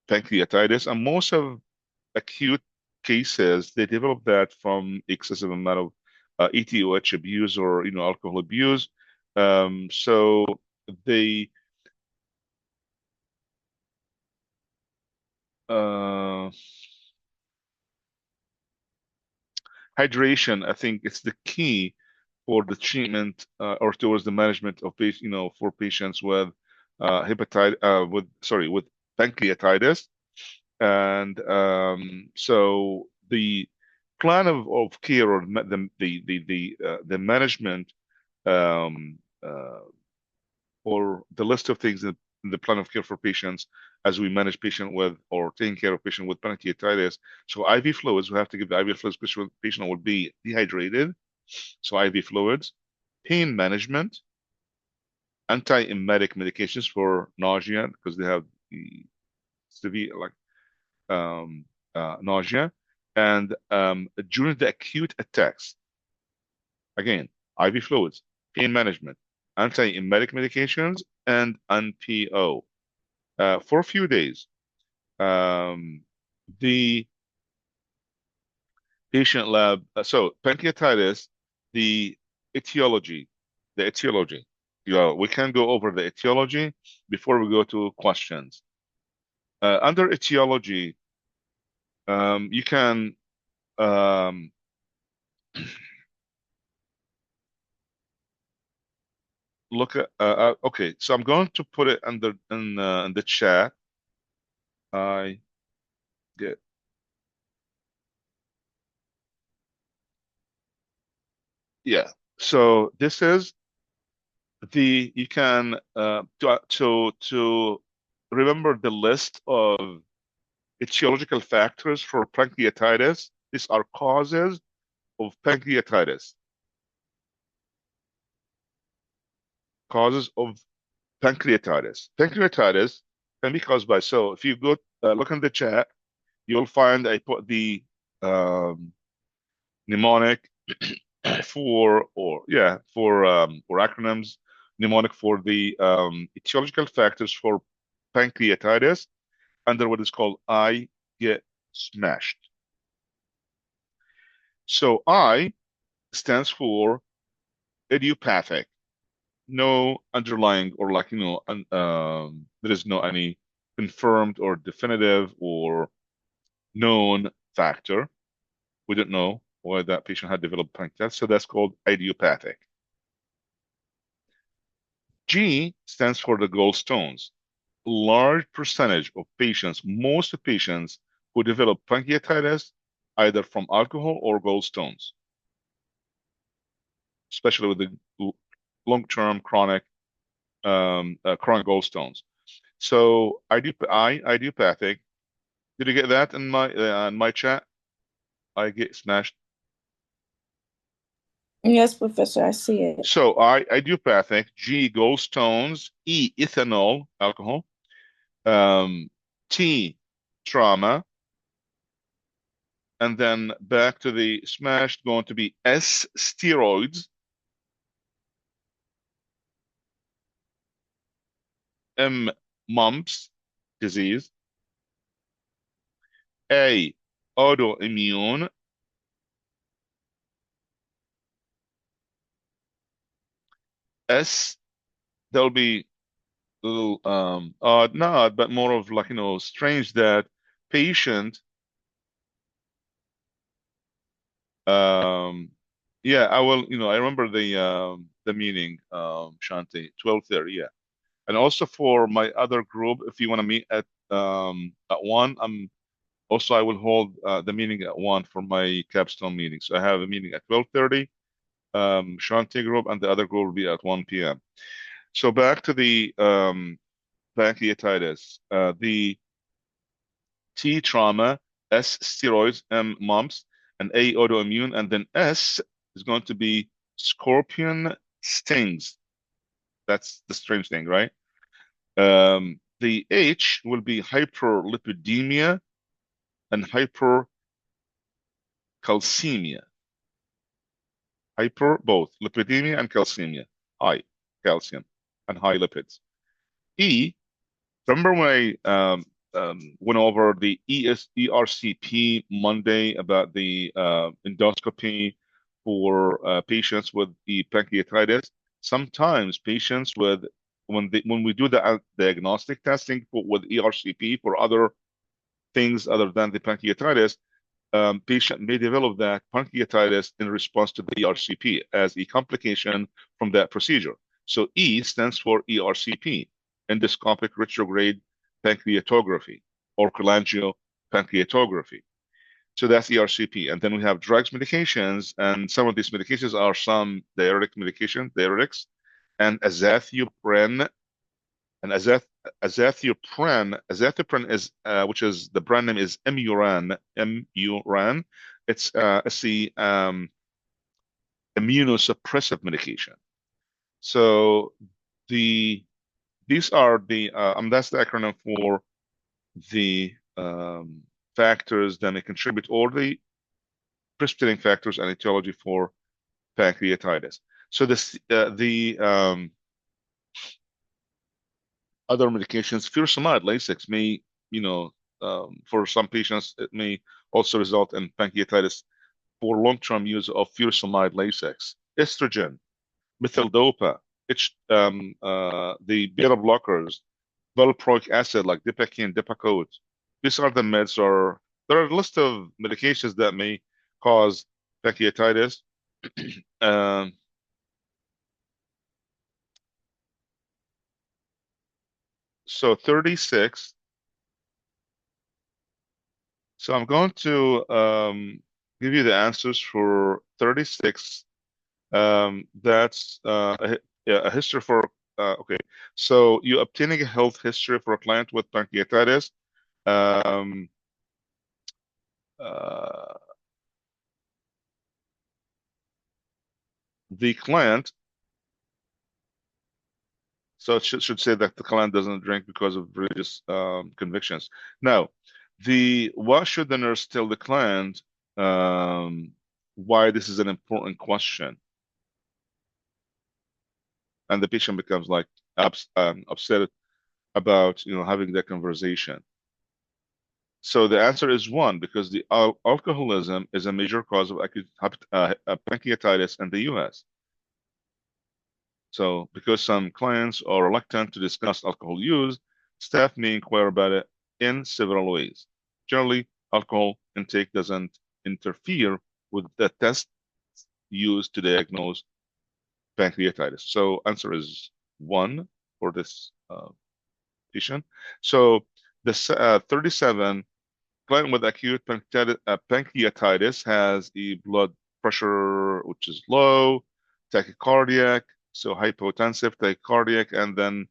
pancreatitis. And most of acute cases, they develop that from excessive amount of ETOH abuse or alcohol abuse. So they hydration, I think it's the key for the treatment or towards the management of for patients with with pancreatitis. And so the plan of care, or the management or the list of things in the plan of care for patients as we manage patient with or taking care of patient with pancreatitis. So IV fluids, we have to give the IV fluids, especially when the patient will be dehydrated. So IV fluids, pain management, anti-emetic medications for nausea because they have severe nausea, and during the acute attacks, again, IV fluids, pain management, anti-emetic medications, and NPO. For a few days, the patient lab, so pancreatitis, the etiology. We can go over the etiology before we go to questions. Under etiology, you can look at okay, so I'm going to put it in the chat. I get so this is you can to remember the list of etiological factors for pancreatitis. These are causes of pancreatitis. Causes of pancreatitis. Pancreatitis can be caused by, so if you go look in the chat, you'll find I put the mnemonic for acronyms, mnemonic for the etiological factors for pancreatitis under what is called I get smashed. So I stands for idiopathic, no underlying or there is no any confirmed or definitive or known factor. We don't know why that patient had developed pancreatitis, so that's called idiopathic. G stands for the gallstones. Large percentage of patients, most of patients who develop pancreatitis either from alcohol or gallstones, especially with the long-term chronic gallstones. So idiopathic. Did you get that in my chat? I get smashed. Yes, Professor, I see it. So idiopathic, G gallstones, E ethanol, alcohol, T, trauma, and then back to the smashed, going to be S, steroids, M, mumps, disease, A, autoimmune, S, there'll be a little odd, not odd, but more of like, strange that patient, yeah, I will, I remember the meeting, Shanti, 12:30, yeah. And also for my other group, if you want to meet at 1, I will hold the meeting at 1 for my capstone meeting. So I have a meeting at 12:30, Shanti group, and the other group will be at 1 p.m. So back to the pancreatitis, the T, trauma, S, steroids, M, mumps, and A, autoimmune, and then S is going to be scorpion stings. That's the strange thing, right? The H will be hyperlipidemia and hypercalcemia. Both lipidemia and calcemia, high calcium and high lipids. E, remember when I went over the ERCP Monday about the endoscopy for patients with the pancreatitis? Sometimes patients when we do the diagnostic testing with ERCP for other things other than the pancreatitis, patient may develop that pancreatitis in response to the ERCP as a complication from that procedure. So E stands for ERCP, endoscopic retrograde pancreatography or cholangiopancreatography. So that's ERCP. And then we have drugs, medications, and some of these medications are some diuretics, and azathioprine. And azathioprine is which is the brand name is Imuran. It's the immunosuppressive medication. So these are that's the acronym for the factors that may contribute, or the precipitating factors and etiology for pancreatitis. So the other medications, furosemide Lasix may, for some patients, it may also result in pancreatitis for long-term use of furosemide Lasix. Estrogen, methyldopa, the beta blockers, valproic acid like Dipakine, Depakote. These are the meds, or there are a list of medications that may cause pancreatitis. So 36. So I'm going to give you the answers for 36. That's a history for, okay. So you obtaining a health history for a client with pancreatitis. Um, the client, so it should say that the client doesn't drink because of religious convictions. Now, what should the nurse tell the client why this is an important question? And the patient becomes like upset about having that conversation. So the answer is 1, because the alcoholism is a major cause of acute pancreatitis in the U.S. So because some clients are reluctant to discuss alcohol use, staff may inquire about it in several ways. Generally, alcohol intake doesn't interfere with the tests used to diagnose pancreatitis. So answer is 1 for this patient. So the 37, client with acute pancreatitis has a blood pressure which is low, tachycardiac, so hypotensive, tachycardiac, and then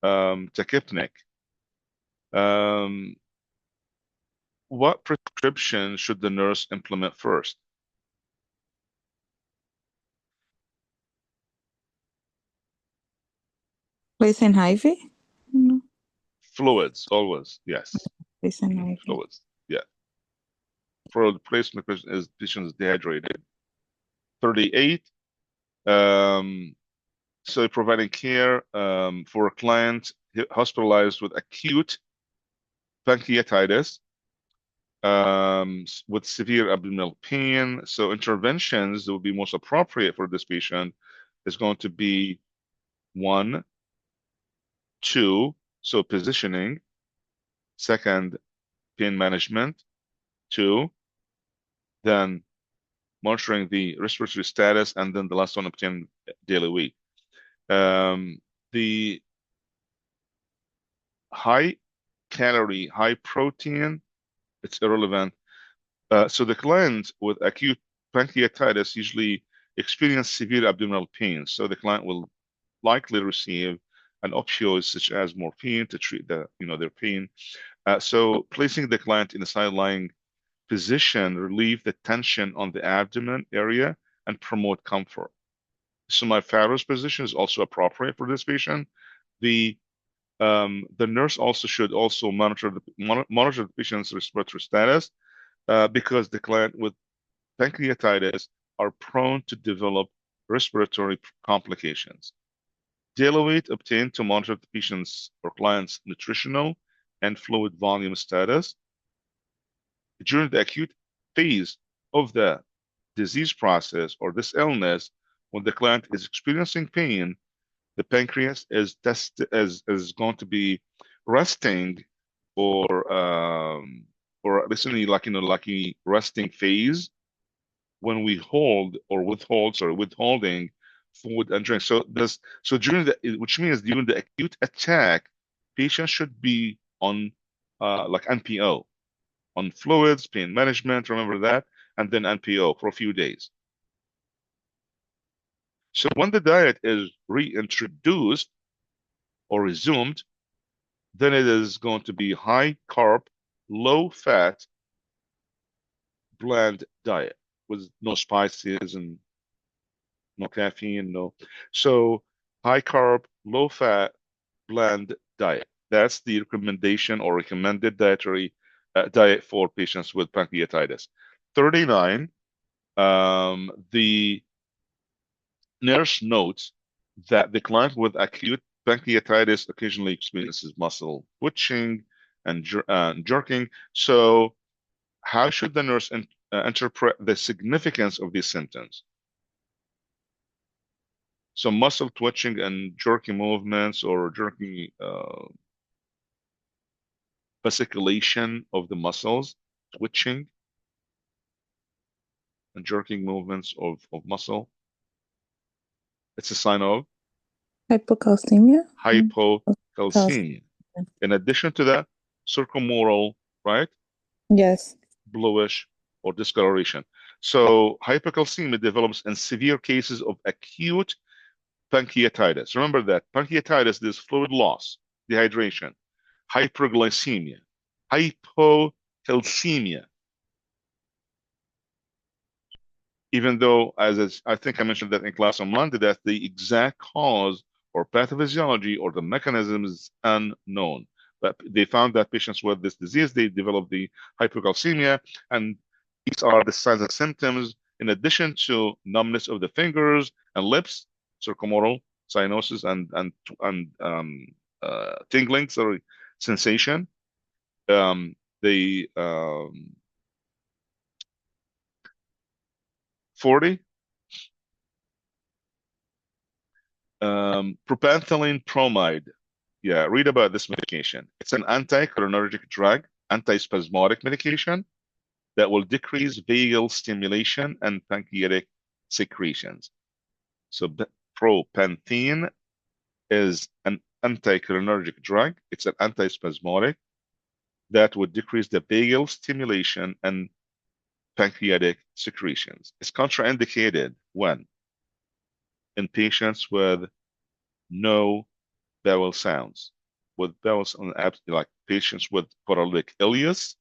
tachypneic. What prescription should the nurse implement first? Placing IV? No. Fluids, always, yes. Listen, IV. Fluids, yeah. For the placement is patient is dehydrated. 38. So providing care for a client hospitalized with acute pancreatitis with severe abdominal pain. So interventions that would be most appropriate for this patient is going to be 1, 2, so positioning. Second, pain management. 2, then monitoring the respiratory status, and then the last one, obtain daily weight. The high calorie, high protein, it's irrelevant. So the client with acute pancreatitis usually experience severe abdominal pain. So the client will likely receive an opioid such as morphine to treat their pain. So placing the client in a side-lying position relieve the tension on the abdomen area and promote comfort. Semi-Farrow's position is also appropriate for this patient. The nurse also should also monitor the patient's respiratory status because the client with pancreatitis are prone to develop respiratory complications. Daily weight obtained to monitor the patient's or client's nutritional and fluid volume status. During the acute phase of the disease process or this illness, when the client is experiencing pain, the pancreas is going to be resting or basically like a resting phase when we withholding food and drink. So which means during the acute attack, patients should be on like NPO, on fluids, pain management, remember that, and then NPO for a few days. So when the diet is reintroduced or resumed, then it is going to be high carb, low fat, bland diet with no spices and no caffeine, no. So high carb, low fat, bland diet. That's the recommendation or recommended dietary diet for patients with pancreatitis. 39, the nurse notes that the client with acute pancreatitis occasionally experiences muscle twitching and jerking. So how should the nurse interpret the significance of these symptoms? So muscle twitching and jerky movements or jerky fasciculation of the muscles, twitching and jerking movements of muscle. It's a sign of Hypocalcemia? hypocalcemia. In addition to that, circummoral, right? Yes. Bluish or discoloration. So hypocalcemia develops in severe cases of acute pancreatitis. Remember that pancreatitis is fluid loss, dehydration, hyperglycemia, hypocalcemia. Even though, as I think I mentioned that in class on Monday, that the exact cause or pathophysiology or the mechanism is unknown. But they found that patients with this disease, they develop the hypocalcemia, and these are the signs and symptoms in addition to numbness of the fingers and lips, circummoral cyanosis, and tingling, sensation. The 40, propanthenol bromide. Yeah, read about this medication. It's an anticholinergic drug, antispasmodic medication that will decrease vagal stimulation and pancreatic secretions. So propanthene is an anticholinergic drug. It's an antispasmodic that would decrease the vagal stimulation and pancreatic secretions. It's contraindicated when in patients with no bowel sounds. With bowel sounds, like patients with paralytic ileus,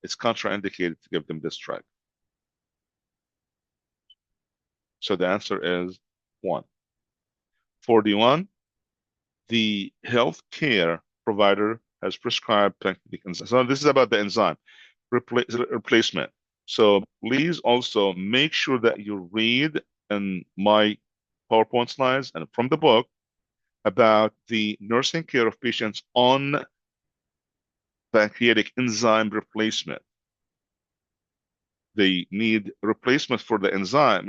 it's contraindicated to give them this drug. So the answer is 1. 41, the healthcare provider has prescribed pancreatic enzyme. So this is about the enzyme replacement. So please also make sure that you read in my PowerPoint slides and from the book about the nursing care of patients on pancreatic enzyme replacement. They need replacement for the enzyme,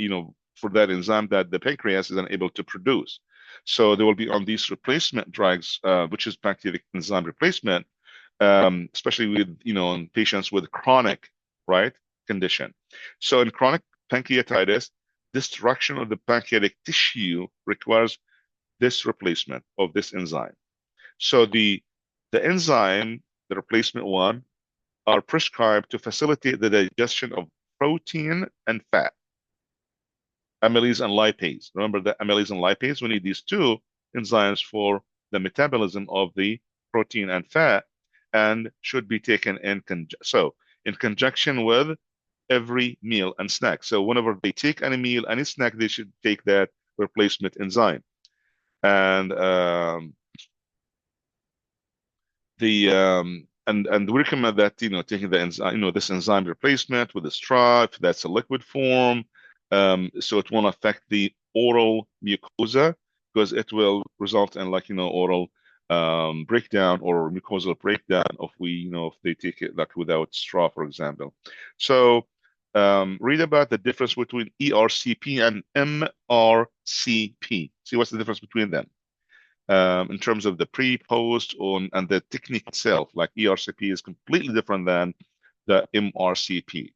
for that enzyme that the pancreas is unable to produce. So they will be on these replacement drugs, which is pancreatic enzyme replacement, especially with, in patients with chronic, right, condition. So in chronic pancreatitis, destruction of the pancreatic tissue requires this replacement of this enzyme. So the enzyme, the replacement one, are prescribed to facilitate the digestion of protein and fat, amylase and lipase. Remember that amylase and lipase, we need these two enzymes for the metabolism of the protein and fat, and should be taken in conjunction with every meal and snack. So whenever they take any meal, any snack, they should take that replacement enzyme. And and we recommend that, taking the enzyme, this enzyme replacement with a straw, if that's a liquid form, so it won't affect the oral mucosa, because it will result in oral breakdown or mucosal breakdown if they take it like without straw, for example. So read about the difference between ERCP and MRCP. See what's the difference between them. In terms of the pre-post and the technique itself, like ERCP is completely different than the MRCP.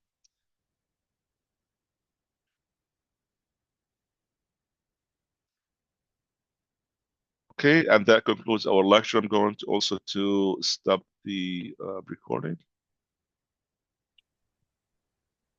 Okay, and that concludes our lecture. I'm going to also stop the recording.